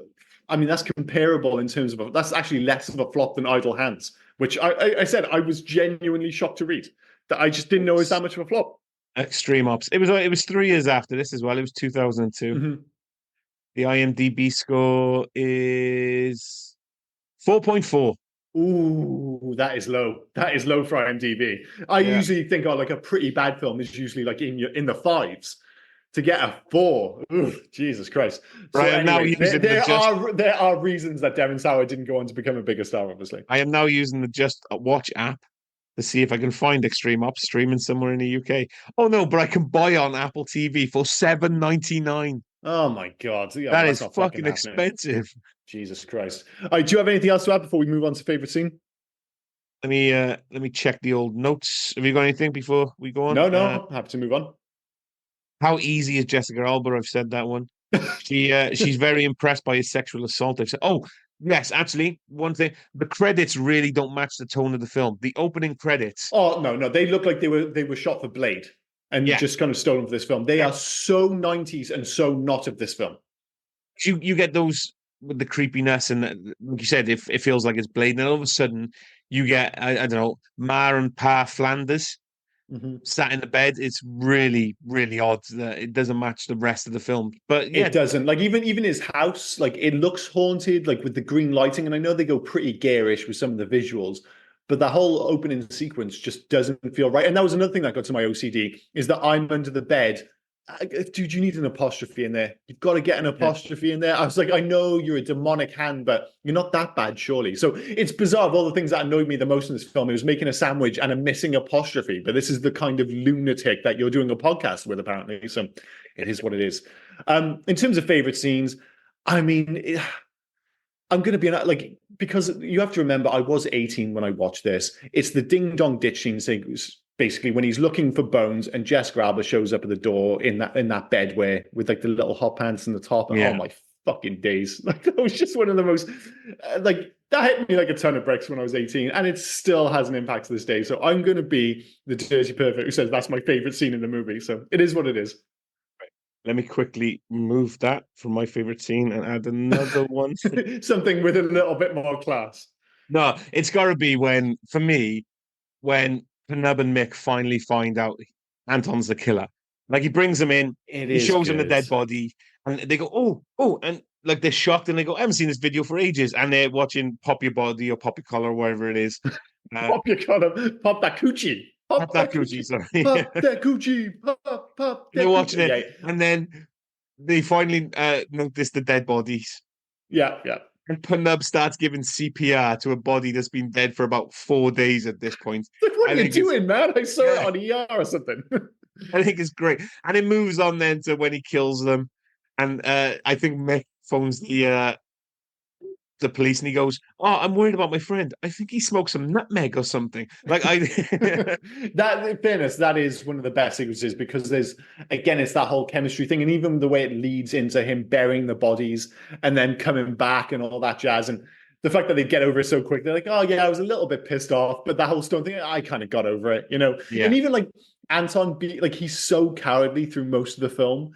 I mean, that's comparable in terms of that's actually less of a flop than Idle Hands, which I said I was genuinely shocked to read that I just didn't know it was that much of a flop. Extreme Ops. It was 3 years after this as well. It was 2002. Mm-hmm. The IMDb score is 4.4. Ooh, that is low. That is low for IMDb. I Yeah. usually think, oh, like a pretty bad film is usually like in the fives. To get a 4, ooh, Jesus Christ! So Right, I'm now anyway, using there are reasons that Devon Sawa didn't go on to become a bigger star. Obviously, I am now using the Just Watch app to see if I can find Extreme Ops streaming somewhere in the UK. Oh no, but I can buy on Apple TV for $7.99. oh my God, yeah, well, That that's is not fucking fucking happening. expensive. Jesus Christ! All right, do you have anything else to add before we move on to favorite scene? Let me check the old notes. Have you got anything before we go on? No, no, happy to move on. How easy is Jessica Alba? I've said that one. She's very impressed by his sexual assault. I've said, oh yes, actually, one thing: the credits really don't match the tone of the film. The opening credits, Oh no, no, they look like they were shot for Blade and yeah, just kind of stolen for this film. They are so 90s and so not of this film. you get those with the creepiness and like you said, if it feels like it's Blade, and all of a sudden you get I don't know, Ma and Pa Flanders Mhm. sat in the bed. It's really really odd that it doesn't match the rest of the film. But yeah, It doesn't. Like even his house, like it looks haunted, like with the green lighting. And I know they go pretty garish with some of the visuals, but the whole opening sequence just doesn't feel right. And that was another thing that got to my OCD is that I'm under the bed. Dude, you need an apostrophe in there. You've got to get an yeah, apostrophe in there. I was like, I know you're a demonic hand, but you're not that bad, surely. So it's bizarre. Of all the things that annoyed me the most in this film, it was making a sandwich and a missing apostrophe. But this is the kind of lunatic that you're doing a podcast with, apparently. So it is what it is. In terms of favorite scenes, I mean, I'm going to be like, because you have to remember, I was 18 when I watched this. It's the ding dong ditch scene, basically when he's looking for Bones and Jessica Alba shows up at the door in that bedwear with like the little hot pants and the top. Oh yeah. my fucking days! Like that was just one of the most like that hit me like a ton of bricks when I was 18, and it still has an impact to this day. So I'm going to be the dirty perfect who says that's my favorite scene in the movie. So it is what it is. Let me quickly move that from my favorite scene and add another one. Something with a little bit more class. No, it's got to be when, for me, when Penub and Mick finally find out Anton's the killer. Like he brings him in, It he is shows them the good. dead body, and they go, oh, and like they're shocked and they go, I haven't seen this video for ages. And they're watching Pop Your Body or Pop Your Collar, or whatever it is. Pop your collar, pop that coochie. Pop that coochie, sorry. Pop that coochie. Pop that They're watching coochie. it, and then they finally notice the dead bodies. Yeah, yeah. And Penub starts giving CPR to a body that's been dead for about 4 days at this point. Like, what I are you think it's- doing, man? I saw Yeah. it on ER or something. I think it's great. And it moves on then to when he kills them. And I think Mick phones the police and he goes, oh, I'm worried about my friend. I think he smoked some nutmeg or something. Like I That, in fairness, that is one of the best sequences because there's again, it's that whole chemistry thing, and even the way it leads into him burying the bodies and then coming back and all that jazz, and the fact that they get over it so quick. They're like, oh yeah, I was a little bit pissed off, but that whole stone thing, I kind of got over it, you know. Yeah. And even like Anton, like he's so cowardly through most of the film.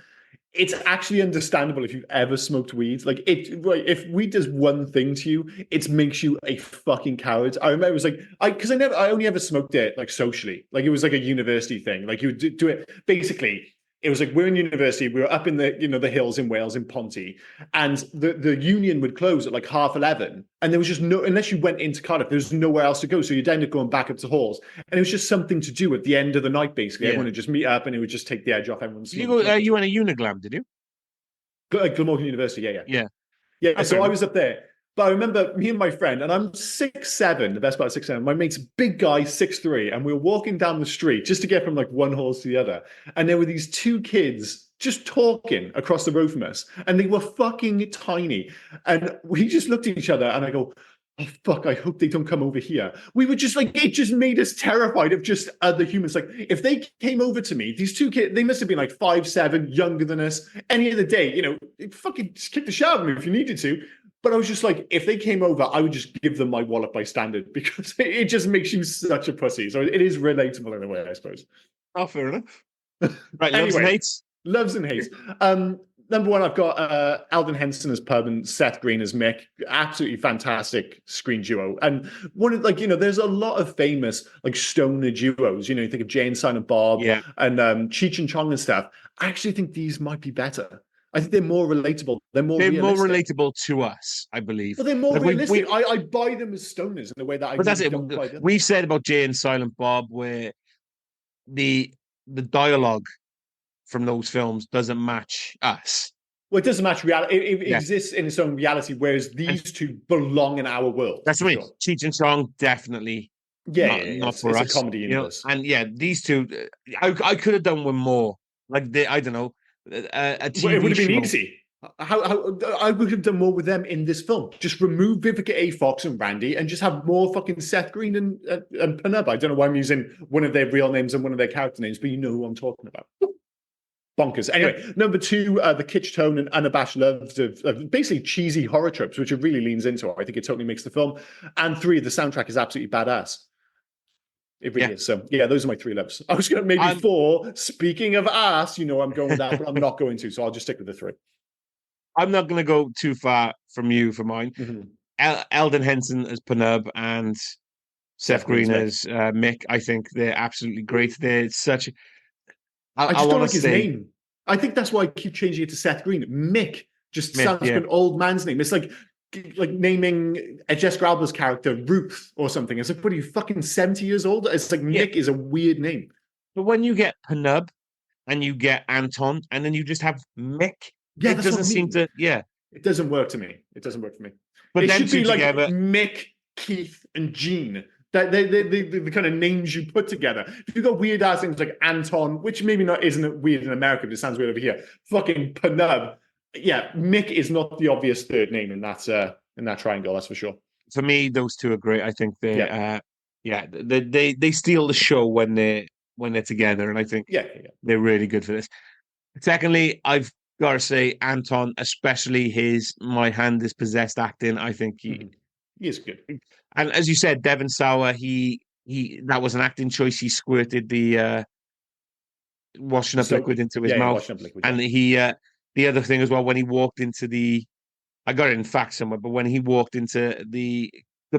It's actually understandable if you've ever smoked weed. Like if weed does one thing to you, it makes you a fucking coward. I remember it was like I only ever smoked it like socially. Like it was like a university thing. Like you would do it basically. It was like we're in university. We were up in the hills in Wales in Ponty, and the union would close at like 11:30, and there was just no unless you went into Cardiff, there was nowhere else to go. So you'd end up going back up to halls, and it was just something to do at the end of the night. Basically, everyone would just meet up, and it would just take the edge off everyone's. you went a Uniglam, did you? Glamorgan University, Yeah. yeah. That's So fair I enough. was up there, but I remember me and my friend, and I'm 6'7", the best part of 6'7". My mate's big guy, 6'3", and we were walking down the street just to get from like one horse to the other, and there were these two kids just talking across the road from us, and they were fucking tiny, and we just looked at each other, and I go, oh fuck, I hope they don't come over here. We were just like, it just made us terrified of just other humans. Like, if they came over to me, these two kids, they must have been like 5'7", younger than us. Any other day, fucking just kick the shit out of me if you needed to. But I was just like, if they came over, I would just give them my wallet by standard, because it just makes you such a pussy. So it is relatable in a way, I suppose. Oh, fair enough. Right, loves and Anyway, hates. loves and hates. Number one, I've got Alden Henson as Pub and Seth Green as Mick. Absolutely fantastic screen duo. And one of, like, there's a lot of famous like stoner duos. You think of Jay and Silent Bob and Cheech and Chong and stuff. I actually think these might be better. I think they're more relatable. They're more relatable to us, I believe. Well, they're more realistic. I buy them as stoners in the way that I that's it. don't buy them. We've said about Jay and Silent Bob where the dialogue from those films doesn't match us. Well, it doesn't match reality. It exists in its own reality, whereas these two belong in our world. That's what I mean. Cheech and Chong, definitely. Not for us. It's a comedy universe. And these two, I could have done with more. Like, I don't know, a TV it would have been show. easy. How I would have done more with them in this film. Just remove Vivica A. Fox and Randy, and just have more fucking Seth Green and Penub. I don't know why I'm using one of their real names and one of their character names, but you know who I'm talking about. Bonkers. Anyway, number two, the kitsch tone and unabashed love of basically cheesy horror tropes, which it really leans into. I think it totally makes the film. And three, the soundtrack is absolutely badass. It really is. So those are my three loves. I was going to maybe four. Speaking of ass, I'm going with that, but I'm not going to. So I'll just stick with the three. I'm not going to go too far from you for mine. Mm-hmm. Alden Henson as Penub and Seth Green as Mick. I think they're absolutely great. They're such. I just don't like his name. I think that's why I keep changing it to Seth Green. Mick just sounds like an old man's name. It's like naming Jessica Alba's character Ruth or something. It's like, what are you, fucking 70 years old? It's like Mick is a weird name. But when you get Penub and you get Anton and then you just have Mick, it doesn't seem to. It doesn't work to me. It doesn't work for me. But it then should be like together, Mick, Keith, and Gene. The kind of names you put together. If you've got weird ass things like Anton, which maybe isn't weird in America, but it sounds weird over here. Fucking Penub. Yeah, Mick is not the obvious third name in that triangle, that's for sure. For me, those two are great. I think they they steal the show when they're together, and I think they're really good for this. Secondly, I've got to say Anton, especially his "My Hand Is Possessed" acting. I think he is good. And as you said, Devon Sauer, he that was an acting choice. He squirted the washing up liquid into his mouth, and he the other thing as well, when he walked into I got it in fact somewhere, but when he walked into the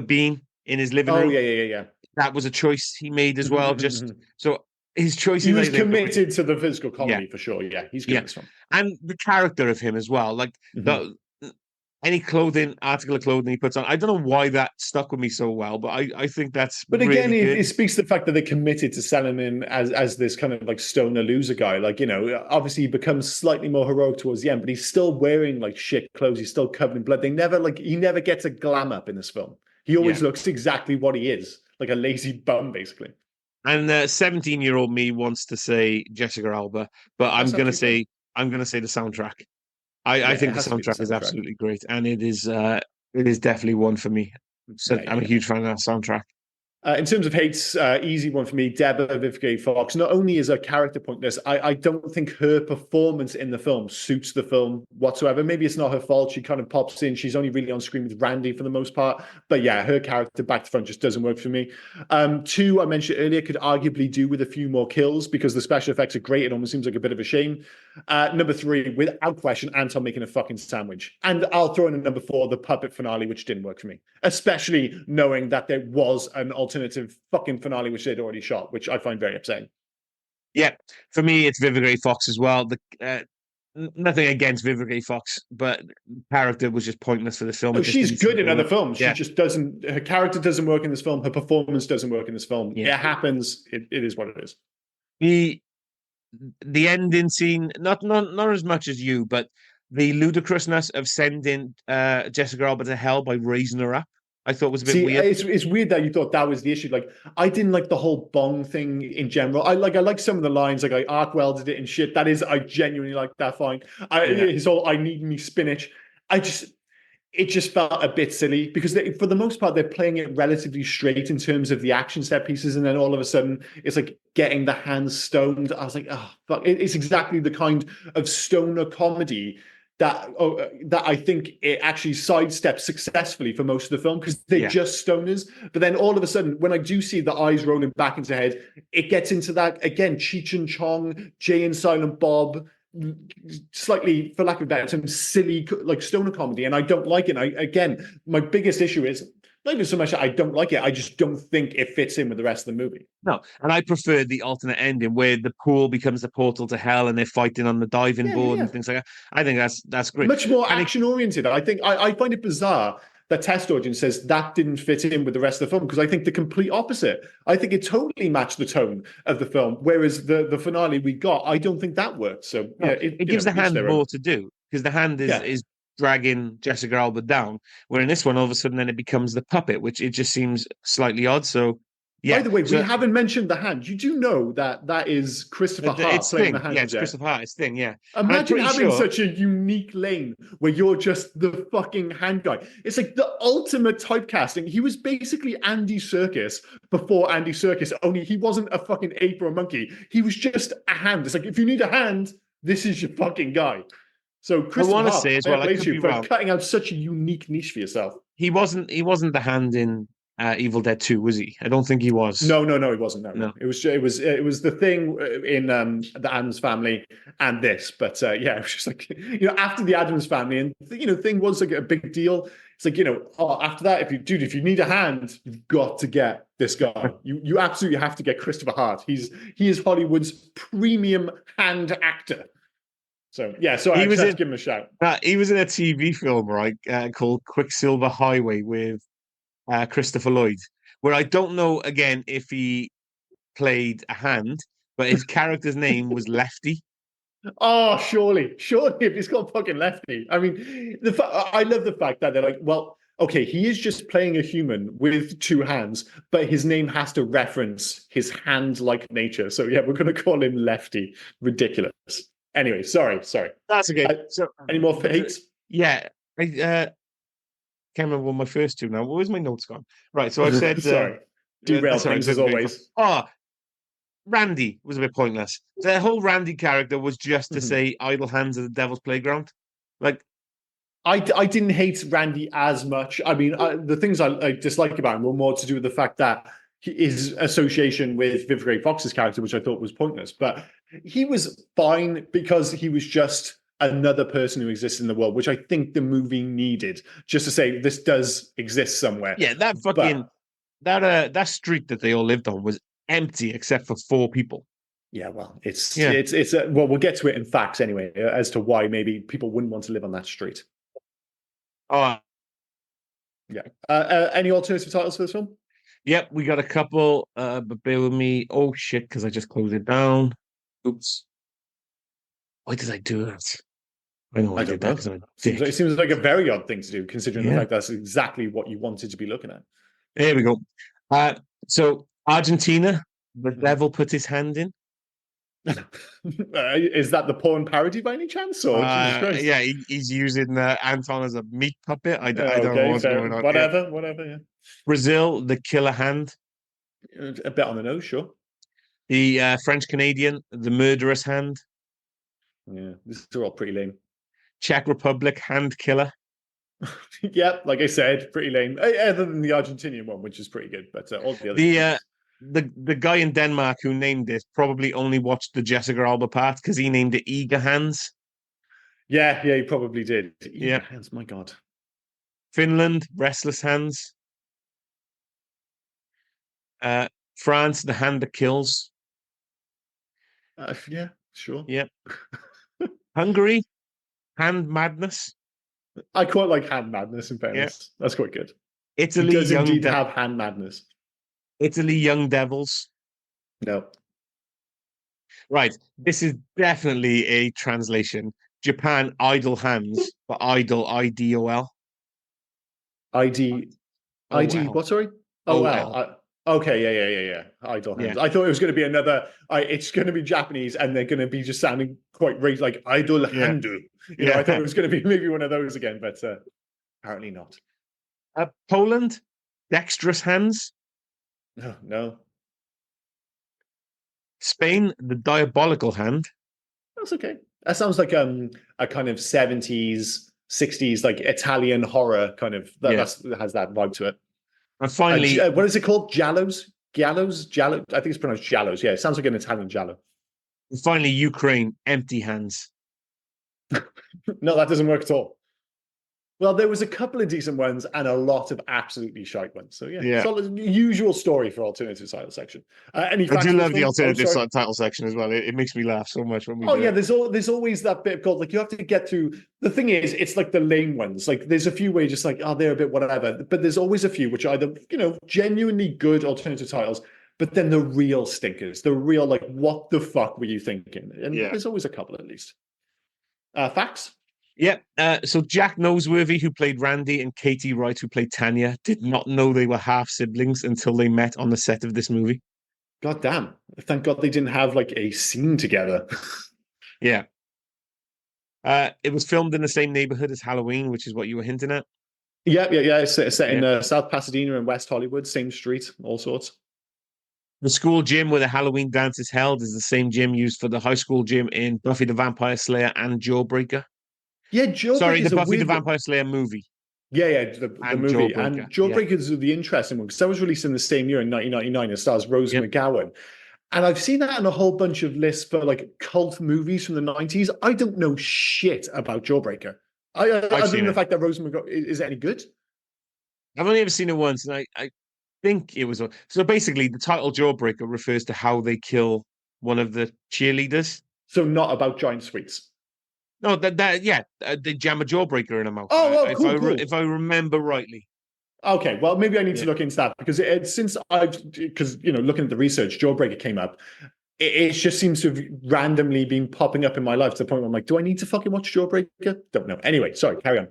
bean in his living room, that was a choice he made as well. Just so his choice, he was committed to the physical comedy for sure. Yeah, he's good at this one, and the character of him as well, like any article of clothing he puts on. I don't know why that stuck with me so well, but I think that's. But again, really it speaks to the fact that they're committed to selling him as this kind of like stoner loser guy. Like, obviously he becomes slightly more heroic towards the end, but he's still wearing like shit clothes. He's still covered in blood. He never gets a glam up in this film. He always looks exactly what he is, like a lazy bum, basically. And 17-year-old me wants to say Jessica Alba, but I'm going to say the soundtrack. I think the soundtrack is absolutely great, and it is definitely one for me. So I'm a huge fan of that soundtrack. In terms of hates, easy one for me, Deborah Vivica Fox. Not only is her character pointless, I don't think her performance in the film suits the film whatsoever. Maybe it's not her fault. She kind of pops in. She's only really on screen with Randy for the most part. But yeah, her character back to front just doesn't work for me. Two, I mentioned earlier, could arguably do with a few more kills because the special effects are great. It almost seems like a bit of a shame. Number three, without question, Anton making a fucking sandwich. And I'll throw in a number four, the puppet finale, which didn't work for me. Especially knowing that there was an alternative fucking finale which they'd already shot, which I find very upsetting. Yeah, for me, it's Vivica Fox as well. Nothing against Vivica Fox, but character was just pointless for the film. No, she's good in other films. She just doesn't. Her character doesn't work in this film. Her performance doesn't work in this film. It happens. It is what it is. The ending scene, not as much as you, but the ludicrousness of sending Jessica Alba to hell by raising her up, I thought was a bit weird. It's weird that you thought that was the issue. Like, I didn't like the whole bong thing in general. I like some of the lines, like I arc welded it and shit. I genuinely like that fine. His whole "I need me spinach." it just felt a bit silly because for the most part, they're playing it relatively straight in terms of the action set pieces. And then all of a sudden, it's like getting the hands stoned. I was like, oh, fuck. It's exactly the kind of stoner comedy that I think it actually sidesteps successfully for most of the film because they're just stoners. But then all of a sudden, when I do see the eyes rolling back into head, it gets into that again, Cheech and Chong, Jay and Silent Bob, slightly, for lack of a better term, silly like stoner comedy, and I don't like it. Again, my biggest issue is not even so much that I don't like it, I just don't think it fits in with the rest of the movie. No, and I prefer the alternate ending where the pool becomes the portal to hell and they're fighting on the diving board and things like that. I think that's great. Much more action oriented. I think I find it bizarre that test audience says that didn't fit in with the rest of the film because I think the complete opposite. I think it totally matched the tone of the film, whereas the finale we got, I don't think that worked. So yeah, it gives the hand more to do because the hand is dragging Jessica Alba down. Where in this one, all of a sudden, then it becomes the puppet, which it just seems slightly odd. So yeah. By the way, we haven't mentioned the hand. You do know that is Christopher Hart playing the hand. Yeah, it's Christopher Hart. It's Thing. Yeah. Imagine having such a unique lane where you're just the fucking hand guy. It's like the ultimate typecasting. He was basically Andy Serkis before Andy Serkis, only he wasn't a fucking ape or a monkey. He was just a hand. It's like, if you need a hand, this is your fucking guy. So Christopher Hart, say as well, I could be wrong, cutting out such a unique niche for yourself. He wasn't the hand in Evil Dead 2, was he? I don't think he was. No, he wasn't. No. It was the Thing in the Addams Family and this, but yeah, it was just like, after the Addams Family, and Thing was like a big deal. It's like, after that, if you need a hand, you've got to get this guy. You absolutely have to get Christopher Hart. He is Hollywood's premium hand actor. So yeah, so I just have to give him a shout. He was in a TV film, right, called Quicksilver Highway with Christopher Lloyd, where I don't know again if he played a hand, but his character's name was Lefty. Oh, surely if he's got fucking Lefty. I mean, I love the fact that they're like, well, okay, he is just playing a human with two hands, but his name has to reference his hand-like nature. So yeah, we're going to call him Lefty. Ridiculous. Anyway, sorry. That's okay. So, any more hates? Yeah, I can't remember what my first two now. Where's my notes gone? Right, so I said sorry. Derail things as always. Randy was a bit pointless. The whole Randy character was just to say idle hands at the devil's playground. Like, I didn't hate Randy as much. I mean, the things I dislike about him were more to do with the fact that his association with Vivica A. Fox's character, which I thought was pointless. But he was fine because he was just another person who exists in the world, which I think the movie needed, just to say this does exist somewhere. Yeah, that fucking that street that they all lived on was empty except for 4 people. Yeah, well, it's well, we'll get to it in facts anyway as to why maybe people wouldn't want to live on that street. Oh, yeah. Any alternative titles for this film? Yep, we got a couple, but bear with me. Oh shit, because I just closed it down. Oops. Why did I do that? I know I did that because I'm a dick. It seems like a very odd thing to do, considering the fact that's exactly what you wanted to be looking at. There we go. So Argentina, the devil put his hand in. Is that the porn parody by any chance? Or Jesus Christ? Yeah, he's using Anton as a meat puppet. I don't know what's going on. Whatever. Yeah. Brazil, the killer hand. A bit on the nose, sure. The French Canadian, the murderous hand. Yeah, these are all pretty lame. Czech Republic, hand killer. Yeah, like I said, pretty lame. Other than the Argentinian one, which is pretty good, but all the other. The guy in Denmark who named it probably only watched the Jessica Alba part because he named it Eager Hands. Yeah, he probably did. Eager Hands, my God. Finland, Restless Hands. France, the hand that kills. Yeah, sure. Yep. Hungary, hand madness. I quite like hand madness, in fairness. That's quite good. Italy, does indeed have hand madness. Italy, Young Devils. No. Right. This is definitely a translation. Japan, idle hands, but idle, I-D-O-L. ID, what, sorry? Oh, well. Okay, yeah. Idle hands. Yeah. I thought it was going to be another. It's going to be Japanese, and they're going to be just sounding quite like idle handu. You know, I thought it was going to be maybe one of those again, but Apparently not. Poland, dexterous hands. No, no. Spain, the diabolical hand. That's okay. That sounds like a kind of 70s, 60s like Italian horror kind of Yeah. that has that vibe to it. And finally, What is it called? Giallos? Giallo? I think it's pronounced Giallos. Yeah, it sounds like an Italian Giallo. Ukraine, empty hands. No, that doesn't work at all. Well, there was a couple of decent ones and a lot of absolutely shite ones. So yeah. Solid, usual story for alternative title section. Any I do love the one? alternative title section as well. It makes me laugh so much when we. Oh yeah, there's always that bit called like you have to get through. The thing is, it's like the lame ones. Like there's a few where you're just like, oh, they're a bit whatever. But there's always a few which are either genuinely good alternative titles, but then the real stinkers, the real like, what the fuck were you thinking? And there's always a couple at least. Facts. Yeah. So Jack Noseworthy, who played Randy, and Katie Wright, who played Tanya, did not know they were half siblings until they met on the set of this movie. God damn. Thank God they didn't have like a scene together. Yeah. It was filmed in the same neighborhood as Halloween, which is what you were hinting at. Yeah. It's set in South Pasadena and West Hollywood, same street, all sorts. The school gym where the Halloween dance is held is the same gym used for the high school gym in Buffy the Vampire Slayer and Jawbreaker. Yeah, Jawbreaker. Sorry, the Buffy the Vampire Slayer movie. Yeah, the movie. Jawbreaker. And Jawbreaker is the interesting one because that was released in the same year in 1999. It stars Rose McGowan. And I've seen that in a whole bunch of lists for like cult movies from the 90s. I don't know shit about Jawbreaker. Other than the fact that Rose McGowan, is it any good? I've only ever seen it once, and I think it was. So basically, the title Jawbreaker refers to how they kill one of the cheerleaders. So not about giant sweets. No, they jam a jawbreaker in a mouth. Oh, cool. If I remember rightly. Okay, well, maybe I need to look into that because looking at the research, Jawbreaker came up. It just seems to have randomly been popping up in my life to the point where I'm like, do I need to fucking watch Jawbreaker? Don't know. Anyway, sorry, carry on.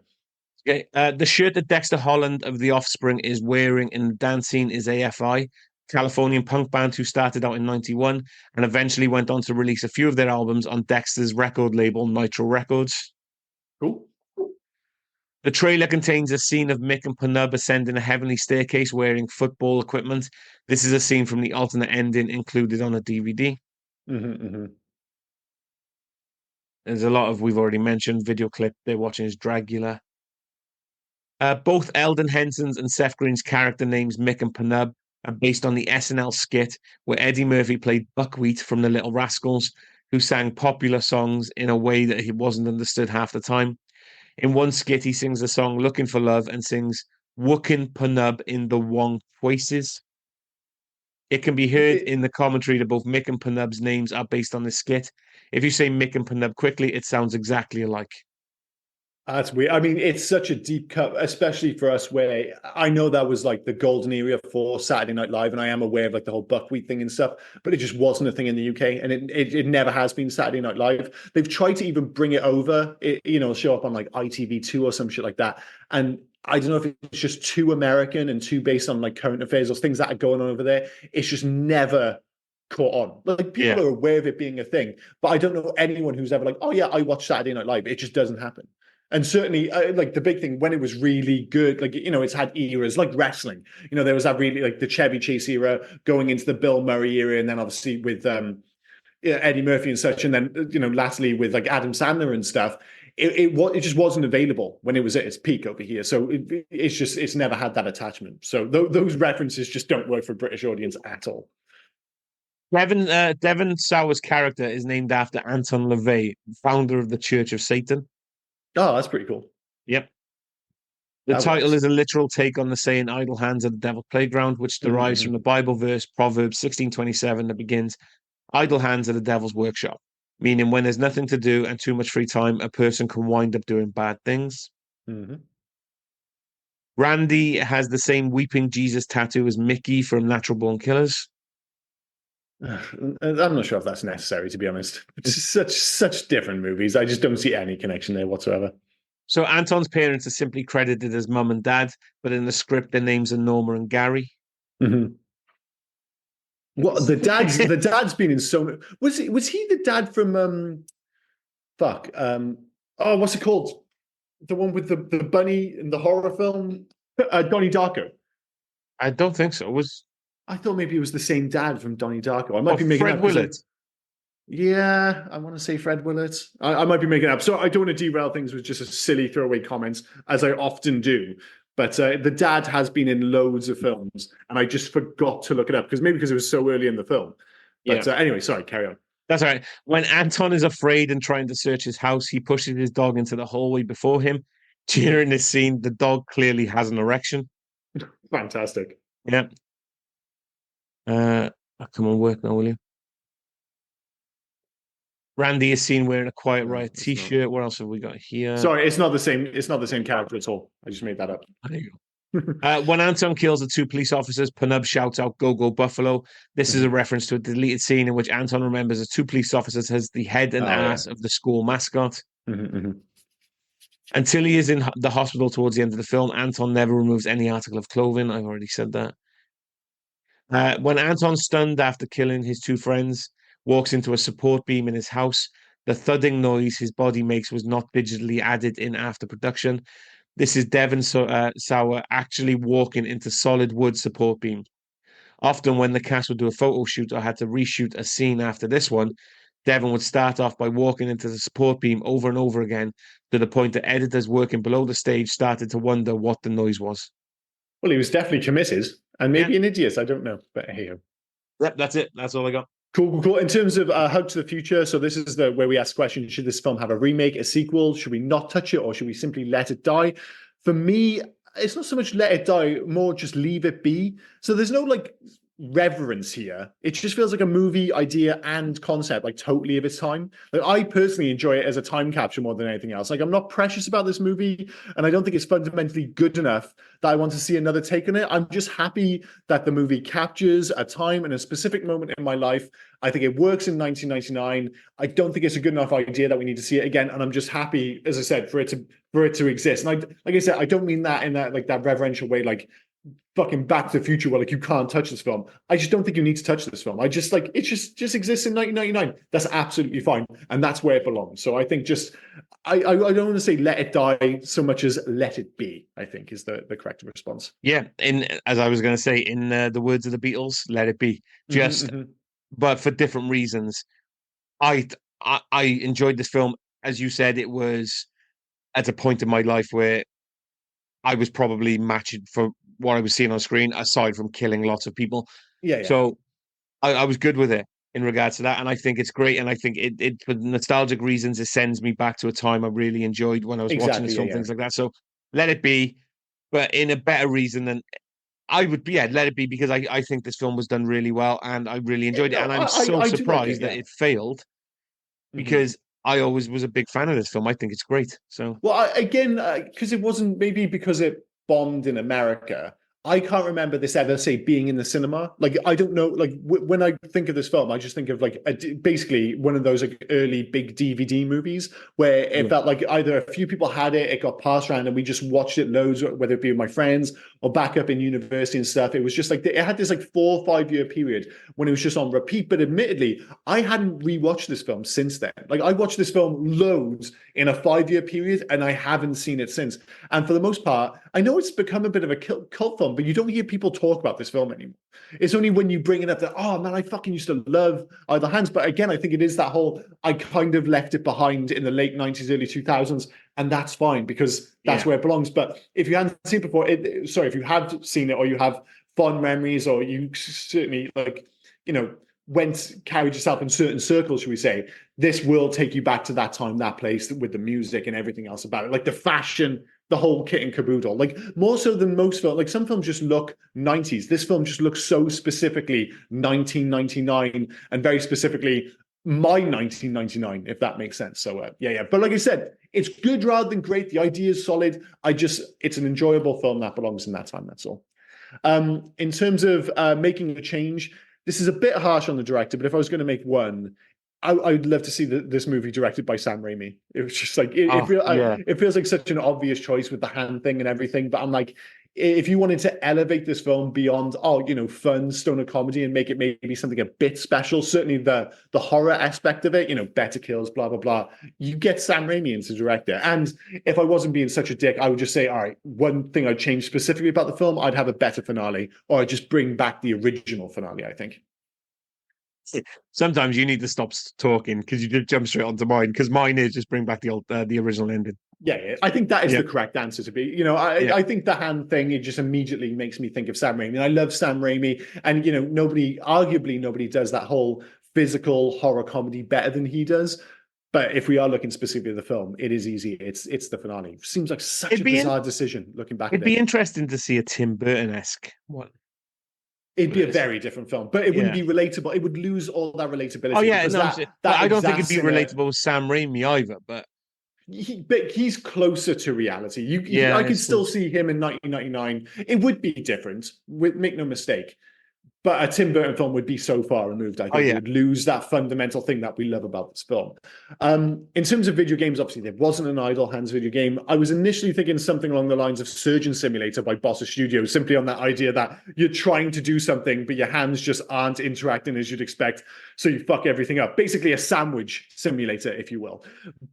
Okay, the shirt that Dexter Holland of The Offspring is wearing in the dance scene is AFI, Californian punk band who started out in 91 and eventually went on to release a few of their albums on Dexter's record label, Nitro Records. Cool. The trailer contains a scene of Mick and Panub ascending a heavenly staircase wearing football equipment. This is a scene from the alternate ending included on a DVD. There's a lot of, we've already mentioned, video clip they're watching is Dragula. Both Eldon Henson's and Seth Green's character names, Mick and Panub, are based on the SNL skit where Eddie Murphy played Buckwheat from the Little Rascals, who sang popular songs in a way that he wasn't understood half the time. In one skit, he sings a song Looking for Love and sings Wookin' Panub in the Wong Places. It can be heard in the commentary that both Mick and Panub's names are based on this skit. If you say Mick and Panub quickly, it sounds exactly alike. That's weird. I mean, it's such a deep cut, especially for us, where I know that was like the golden era for Saturday Night Live, and I am aware of like the whole buckwheat thing and stuff, but it just wasn't a thing in the UK, and it never has been Saturday Night Live. They've tried to even bring it over, show up on like ITV2 or some shit like that, and I don't know if it's just too American and too based on like current affairs or things that are going on over there. It's just never caught on. Like people are aware of it being a thing, but I don't know anyone who's ever like, oh yeah, I watch Saturday Night Live. It just doesn't happen. And certainly, like the big thing when it was really good, like, it's had eras like wrestling. There was that really like the Chevy Chase era going into the Bill Murray era, and then obviously with Eddie Murphy and such, and then lastly with like Adam Sandler and stuff. It just wasn't available when it was at its peak over here. So it's never had that attachment. So those references just don't work for a British audience at all. Devon Sawa's character is named after Anton LaVey, founder of the Church of Satan. Oh, that's pretty cool. Yep. The title is a literal take on the saying idle hands are the devil's playground, which derives from the Bible verse Proverbs 16:27 that begins, idle hands are the devil's workshop, meaning when there's nothing to do and too much free time, a person can wind up doing bad things. Randy has the same weeping Jesus tattoo as Mickey from Natural Born Killers. I'm not sure if that's necessary, to be honest. It's such different movies. I just don't see any connection there whatsoever. So Anton's parents are simply credited as mum and dad, but in the script their names are Norma and Gary. Well, the dad's been in so many. Was he the dad from what's it called? the one with the bunny in the horror film, Donnie Darko. I don't think so. It was I thought maybe it was the same dad from Donnie Darko. I might be making Fred up 'cause Willett. yeah, I want to say Fred Willett. I might be making it up. So I don't want to derail things with just a silly throwaway comments, as I often do. But the dad has been in loads of films, and I just forgot to look it up because it was so early in the film. But Yeah. anyway, sorry, carry on. That's all right. When Anton is afraid and trying to search his house, he pushes his dog into the hallway before him. During this scene, the dog clearly has an erection. Fantastic. Yeah. Come on, work now, will you? Randy is seen wearing a Quiet No, Riot it's not. t-shirt. What else have we got here? Sorry, it's not the same. It's not the same character at all. I just made that up. There you go. When Anton kills the two police officers, Penub shouts out, "Go, go, Buffalo." This is a reference to a deleted scene in which Anton remembers the two police officers as the head and ass of the school mascot. Until he is in the hospital towards the end of the film, Anton never removes any article of clothing. I've already said that. When Anton, stunned after killing his two friends, walks into a support beam in his house, the thudding noise his body makes was not digitally added in after production. This is Devon Sauer actually walking into solid wood support beam. Often when the cast would do a photo shoot or had to reshoot a scene after this one, Devon would start off by walking into the support beam over and over again to the point that editors working below the stage started to wonder what the noise was. Well, he was definitely committed and maybe an idiot. I don't know, but hey. Yep, that's it. That's all I got. Cool. In terms of Hug to the Future, so this is where we ask questions: should this film have a remake, a sequel? Should we not touch it, or should we simply let it die? For me, it's not so much let it die, more just leave it be. So there's no like reverence here. It just feels like a movie idea and concept, like totally of its time. Like I personally enjoy it as a time capsule more than anything else. Like I'm not precious about this movie, and I don't think it's fundamentally good enough that I want to see another take on it. I'm just happy that the movie captures a time and a specific moment in my life. I think it works in 1999. I don't think it's a good enough idea that we need to see it again. And I'm just happy, as I said, for it to exist. And like I said, I don't mean that in that like that reverential way, like fucking Back to the Future, where like you can't touch this film. I just don't think you need to touch this film. I just like it just exists in 1999. That's absolutely fine, and that's where it belongs. So I think just I don't want to say let it die so much as let it be, I think is the correct response. Yeah, as I was going to say, in the words of the Beatles, let it be. Just, but for different reasons. I enjoyed this film. As you said, it was at a point in my life where I was probably matched for what I was seeing on screen, aside from killing lots of people. Yeah. So I was good with it in regards to that. And I think it's great. And I think it for nostalgic reasons, it sends me back to a time I really enjoyed when I was watching this film, things like that. So let it be, but in a better reason than I would be. Yeah, let it be, because I think this film was done really well and I really enjoyed it. And I'm so surprised that it failed, because I always was a big fan of this film. I think it's great. So, well, again, because it wasn't, maybe because it bombed in America, I can't remember this ever, say, being in the cinema. Like, I don't know. Like, when I think of this film, I just think of like basically one of those like early big DVD movies where it felt like either a few people had it, it got passed around, and we just watched it loads, whether it be with my friends or back up in university and stuff. It was just like it had this like 4 or 5 year period when it was just on repeat. But admittedly, I hadn't rewatched this film since then. Like, I watched this film loads in a 5 year period, and I haven't seen it since. And for the most part, I know it's become a bit of a cult film, but you don't hear people talk about this film anymore. It's only when you bring it up that, oh man, I fucking used to love Idle Hands. But again, I think it is that whole, I kind of left it behind in the late 90s, early 2000s, and that's fine because that's where it belongs. But if you haven't seen it before, if you have seen it or you have fond memories, or you certainly like, carried yourself in certain circles, should we say, this will take you back to that time, that place, with the music and everything else about it, like the fashion, the whole kit and caboodle. Like, more so than most films, like some films just look 90s. This film just looks so specifically 1999, and very specifically my 1999, if that makes sense. So yeah. But like I said, it's good rather than great. The idea is solid. It's an enjoyable film that belongs in that time. That's all. In terms of making a change, this is a bit harsh on the director, but if I was going to make one, I'd love to see this movie directed by Sam Raimi. It was just like it feels like such an obvious choice with the hand thing and everything. But I'm like, if you wanted to elevate this film beyond, fun stoner comedy and make it maybe something a bit special, certainly the horror aspect of it, better kills, blah, blah, blah, you get Sam Raimi in as a director. And if I wasn't being such a dick, I would just say, all right, one thing I'd change specifically about the film, I'd have a better finale, or I'd just bring back the original finale, I think. Sometimes you need to stop talking because you just jump straight onto mine, because mine is just bring back the original ending. Yeah, I think that is the correct answer to be. I think the hand thing, it just immediately makes me think of Sam Raimi. And I love Sam Raimi. And, arguably nobody does that whole physical horror comedy better than he does. But if we are looking specifically at the film, it is easy. It's the finale. Seems like such a bizarre decision looking back. It'd be interesting to see a Tim Burton-esque one. It'd be a very different film, but it wouldn't be relatable. It would lose all that relatability. Oh yeah, no, I don't think it'd be relatable with Sam Raimi either. But he's closer to reality. I could still see him in 1999. It would be different. Make no mistake. But a Tim Burton film would be so far removed, I think it would lose that fundamental thing that we love about this film. In terms of video games, obviously, there wasn't an Idle Hands video game. I was initially thinking something along the lines of Surgeon Simulator by Bossa Studios, simply on that idea that you're trying to do something, but your hands just aren't interacting as you'd expect, so you fuck everything up. Basically a sandwich simulator, if you will.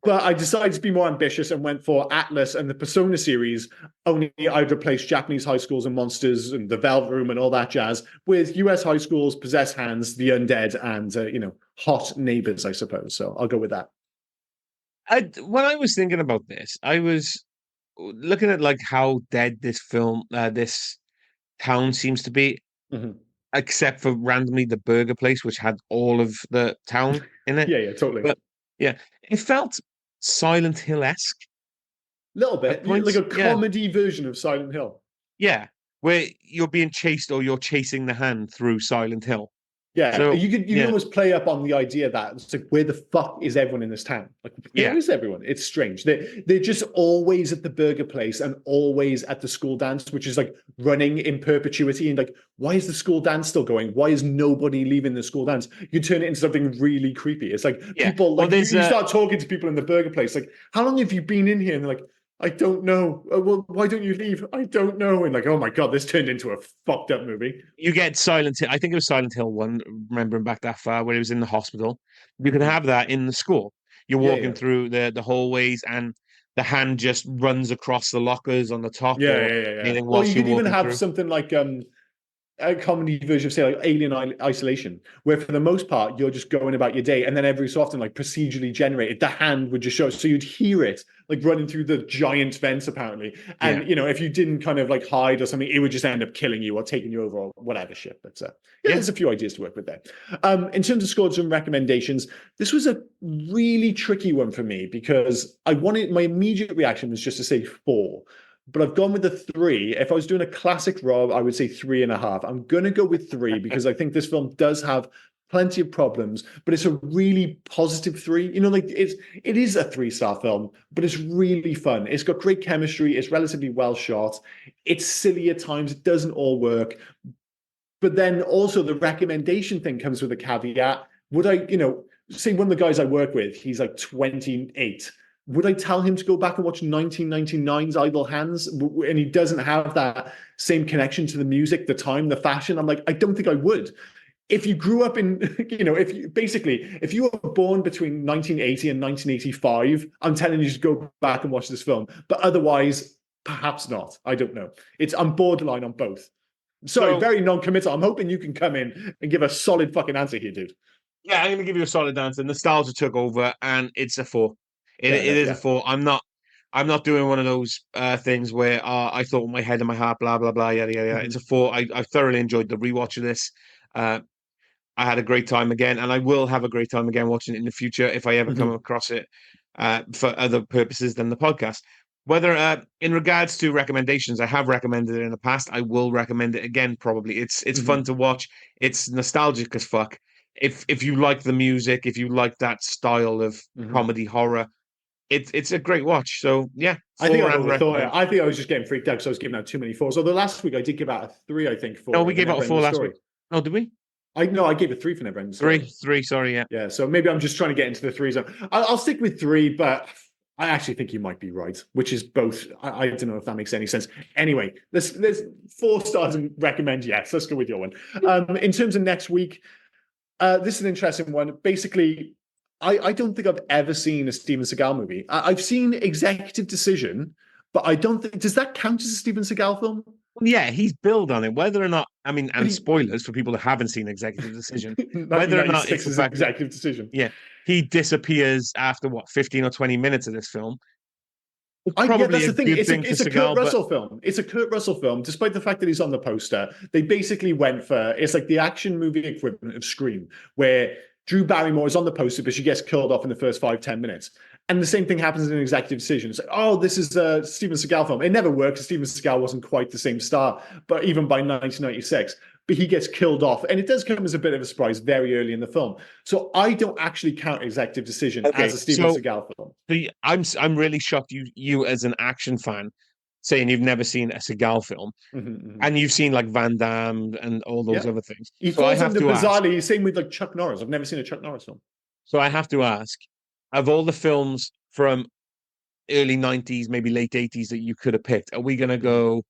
But I decided to be more ambitious and went for Atlas and the Persona series, only I'd replace Japanese high schools and monsters and the Velvet Room and all that jazz with US high schools, possessed hands, the undead, and hot neighbors, I suppose. So I'll go with that. When I was thinking about this, I was looking at like how dead this town seems to be, except for randomly the burger place, which had all of the town in it. Yeah, totally. But yeah, it felt Silent Hill-esque. A little bit, like a comedy version of Silent Hill. Yeah, where you're being chased or you're chasing the hand through Silent Hill. Yeah, so, you can almost play up on the idea that it's like, where the fuck is everyone in this town? Like, where is everyone? It's strange. They're just always at the burger place and always at the school dance, which is like running in perpetuity. And like, why is the school dance still going? Why is nobody leaving the school dance? You turn it into something really creepy. It's like people like you start talking to people in the burger place, like, how long have you been in here? And they're like, I don't know. Well, why don't you leave? I don't know. And like, oh my God, this turned into a fucked up movie. You get Silent Hill. I think it was Silent Hill 1, remembering back that far, where it was in the hospital. You can have that in the school. You're walking through the hallways and the hand just runs across the lockers on the top. Yeah. Well, you could even have something like a comedy version of, say, like Alien Isolation, where for the most part you're just going about your day, and then every so often, like procedurally generated, the hand would just show, so you'd hear it like running through the giant vents apparently, and if you didn't kind of like hide or something, it would just end up killing you or taking you over or whatever shit. But there's a few ideas to work with there. In terms of scores and recommendations, this was a really tricky one for me because my immediate reaction was just to say 4. But I've gone with a 3. If I was doing a classic Rob, I would say 3.5. I'm going to go with 3 because I think this film does have plenty of problems, but it's a really positive 3. Like it is a 3-star film, but it's really fun. It's got great chemistry. It's relatively well shot. It's silly at times. It doesn't all work. But then also the recommendation thing comes with a caveat. Would I, say one of the guys I work with, he's like 28. Would I tell him to go back and watch 1999's Idle Hands? And he doesn't have that same connection to the music, the time, the fashion. I'm like, I don't think I would. If you grew up in, if you were born between 1980 and 1985, I'm telling you to go back and watch this film. But otherwise, perhaps not. I don't know. I'm borderline on both. Sorry, very non-committal. I'm hoping you can come in and give a solid fucking answer here, dude. Yeah, I'm going to give you a solid answer. Nostalgia took over, and it's a 4. It is a 4. I'm not doing one of those things where I thought with my head and my heart, blah blah blah, yada yada. It's a 4. I thoroughly enjoyed the rewatch of this. I had a great time again, and I will have a great time again watching it in the future if I ever come across it for other purposes than the podcast. Whether in regards to recommendations, I have recommended it in the past. I will recommend it again. Probably it's fun to watch. It's nostalgic as fuck. If you like the music, if you like that style of comedy horror. It's a great watch. So yeah, I think I was just getting freaked out because I was giving out too many 4s. Although last week I did give out a 3, I think. No, we gave out a 4 last week. Oh, did we? I gave a 3 for Never Ending Story. 3. Sorry, yeah. Yeah. So maybe I'm just trying to get into the 3 zone. I'll stick with 3, but I actually think you might be right, which is both. I don't know if that makes any sense. Anyway, there's 4 stars and recommend yes. Let's go with your one. In terms of next week, this is an interesting one. Basically, I don't think I've ever seen a Steven Seagal movie. I've seen Executive Decision, but I don't think does that count as a Steven Seagal film? Yeah, he's built on it. Whether or not, I mean, But and spoilers for people who haven't seen Executive Decision, whether or not it's 1996 the is an fact that, Executive Decision. yeah, he disappears after what, 15 or 20 minutes of this film. It's Yeah, probably that's a the thing. good It's thing a for it's a Kurt Seagal, but Russell film. It's a Kurt Russell film, despite the fact that he's on the poster. They basically went for it's like the action movie equivalent of Scream, where Drew Barrymore is on the poster, but she gets killed off in the first 5-10 minutes. And the same thing happens in an Executive Decision. It's like, oh, this is a Steven Seagal film. It never worked because Steven Seagal wasn't quite the same star, but even by 1996. But he gets killed off. And it does come as a bit of a surprise very early in the film. So I don't actually count Executive Decision as okay. a Steven Seagal film. I'm really shocked you as an action fan saying you've never seen a Seagal film Mm-hmm. and you've seen like Van Damme and all those Yeah. other things. He So I falls have under to ask. bizarrely, same with like Chuck Norris. I've never seen a Chuck Norris film. So I have to ask, of all the films from early 90s, maybe late 80s that you could have picked, are we gonna go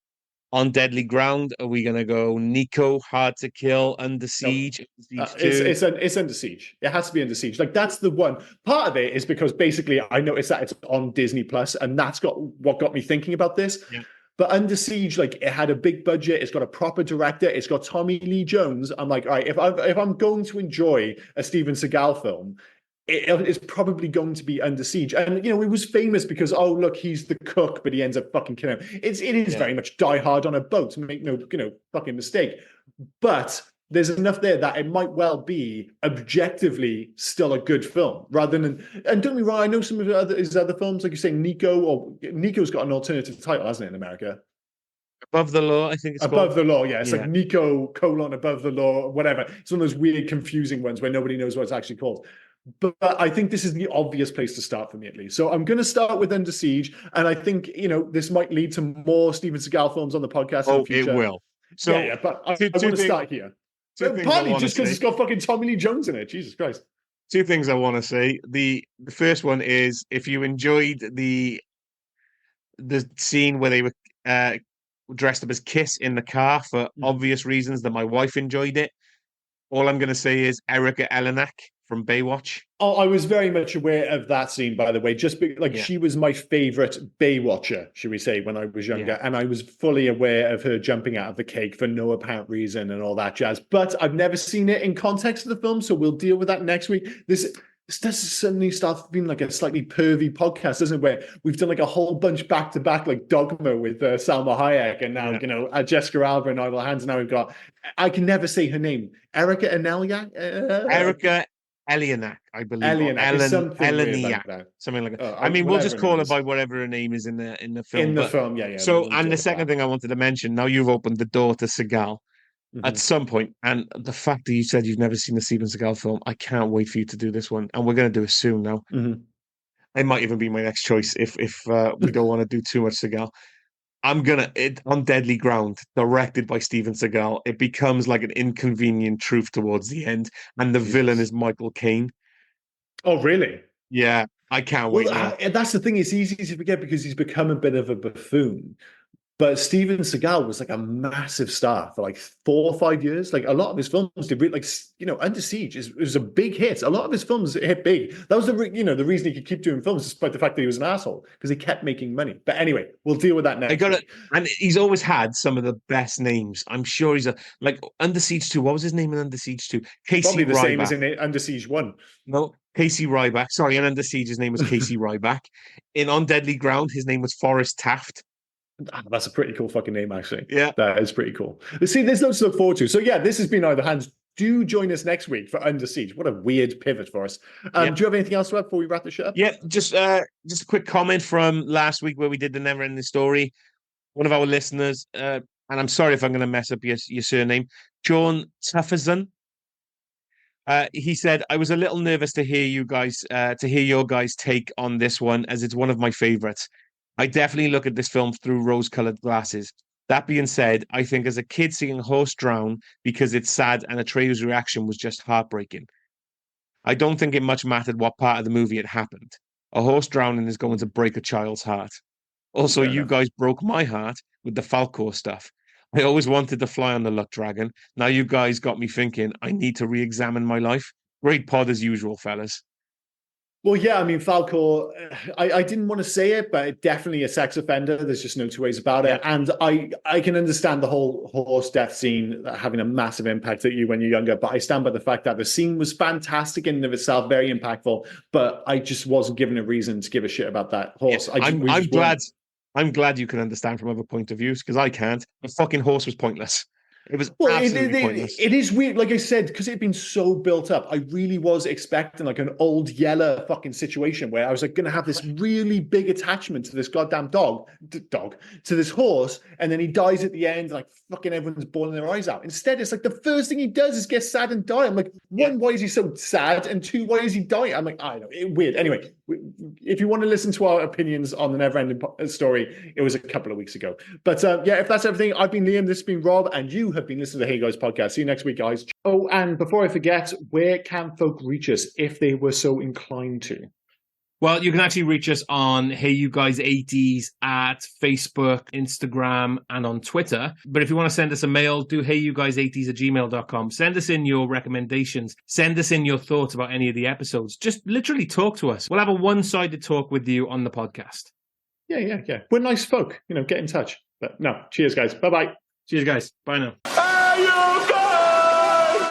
On Deadly Ground? Are we gonna go Nico, Hard to Kill, Under No, Siege, Siege 2? it's Under Siege. It has to be Under Siege. Like that's the one. Part of it is because basically I noticed that it's on Disney Plus, and that's got what got me thinking about this. Yeah. But Under Siege, like it had a big budget, it's got a proper director, it's got Tommy Lee Jones. I'm like, all right, if I'm going to enjoy a Steven Seagal film, it's probably going to be Under Siege. And it was famous because look, he's the cook, but he ends up fucking killing him. It is very much Die Hard on a boat, make no fucking mistake. But there's enough there that it might well be objectively still a good film, rather than. And don't be wrong, I know some of his other films, like you're saying, Nico's got an alternative title, hasn't it, in America? Above the Law, I think it's Above called. the Law, yeah. It's like Nico : Above the Law, whatever. It's one of those weird, confusing ones where nobody knows what it's actually called. But I think this is the obvious place to start for me, at least. So I'm going to start with Under Siege, and I think this might lead to more Steven Seagal films on the podcast in the future. It will. So yeah, but I want to start here. Partly just because it's got fucking Tommy Lee Jones in it. Jesus Christ. 2 things I want to say. The first one is if you enjoyed the scene where they were dressed up as Kiss in the car for obvious reasons that my wife enjoyed it. All I'm going to say is Erica Eleniak from Baywatch. Oh, I was very much aware of that scene, by the way. She was my favorite Baywatcher, should we say, when I was younger. And I was fully aware of her jumping out of the cake for no apparent reason and all that jazz. But I've never seen it in context of the film, so we'll deal with that next week. This does suddenly start being like a slightly pervy podcast, doesn't it? Where we've done like a whole bunch back to back, like Dogma with Salma Hayek, and now Jessica Alba and Idle Hands. And now we've got, I can never say her name, Erica Eleniak. Erica Eleniak, I believe. Something like that. I mean, we'll just call her by whatever her name is in the film. In the film, yeah. So, and the second thing I wanted to mention, now you've opened the door to Seagal. At some point, and the fact that you said you've never seen a Steven Seagal film, I can't wait for you to do this one, and we're going to do it soon now. It might even be my next choice if we don't want to do too much Seagal. I'm On Deadly Ground, directed by Steven Seagal. It becomes like an inconvenient truth towards the end, and the villain is Michael Caine. Oh, really? Yeah, I can't wait. That's the thing; it's easy to forget because he's become a bit of a buffoon. But Steven Seagal was like a massive star for like 4 or 5 years. Like a lot of his films did like, Under Siege was a big hit. A lot of his films hit big. That was the reason he could keep doing films despite the fact that he was an asshole, because he kept making money. But anyway, we'll deal with that next. And he's always had some of the best names. I'm sure he's like Under Siege 2. What was his name in Under Siege 2? Casey Probably the Ryback. same as in Under Siege 1. No, Casey Ryback. Sorry, in Under Siege, his name was Casey Ryback. In On Deadly Ground, his name was Forrest Taft. That's a pretty cool fucking name, actually. Yeah. That is pretty cool. See, there's loads to look forward to. So yeah, this has been Either Hands. Do join us next week for Under Siege. What a weird pivot for us. Do you have anything else to add before we wrap the shit up? Yeah, just a quick comment from last week where we did the Never Ending Story. One of our listeners, and I'm sorry if I'm going to mess up your surname, John Tufferson. He said, I was a little nervous to hear your guys' take on this one, as it's one of my favorites. I definitely look at this film through rose-colored glasses. That being said, I think as a kid seeing a horse drown because it's sad and Atreyu's reaction was just heartbreaking. I don't think it much mattered what part of the movie it happened. A horse drowning is going to break a child's heart. Also, Fair you enough. guys broke my heart with the Falcor stuff. I always wanted to fly on the Luck Dragon. Now you guys got me thinking I need to re-examine my life. Great pod as usual, fellas. Well, yeah, I mean, Falcor, I didn't want to say it, but definitely a sex offender. There's just no two ways about Yeah. it. And I can understand the whole horse death scene having a massive impact at you when you're younger. But I stand by the fact that the scene was fantastic in and of itself, very impactful. But I just wasn't given a reason to give a shit about that horse. Yeah. I'm glad. I'm glad you can understand from other point of views because I can't. The fucking horse was pointless. It was Well, absolutely pointless. it is weird. Like I said, because it had been so built up, I really was expecting like an old Yeller fucking situation where I was like going to have this really big attachment to this goddamn dog, to this horse, and then he dies at the end, like fucking everyone's bawling their eyes out. Instead, it's like the first thing he does is get sad and die. I'm like, one, why is he so sad? And two, why is he dying? I'm like, I don't know, weird. Anyway, if you want to listen to our opinions on the Neverending Story, it was a couple of weeks ago. But yeah, if that's everything, I've been Liam, this has been Rob, and you have been listening to the Hey Guys podcast. See you next week, guys. Oh, and before I forget, where can folk reach us if they were so inclined to? Well, you can actually reach us on Hey You Guys 80s at Facebook, Instagram, and on Twitter. But if you want to send us a mail, do heyyouguys80s@gmail.com. Send us in your recommendations. Send us in your thoughts about any of the episodes. Just literally talk to us. We'll have a one-sided talk with you on the podcast. Yeah. We're nice folk. Get in touch. But no, cheers, guys. Bye-bye. Cheers, guys. Bye now.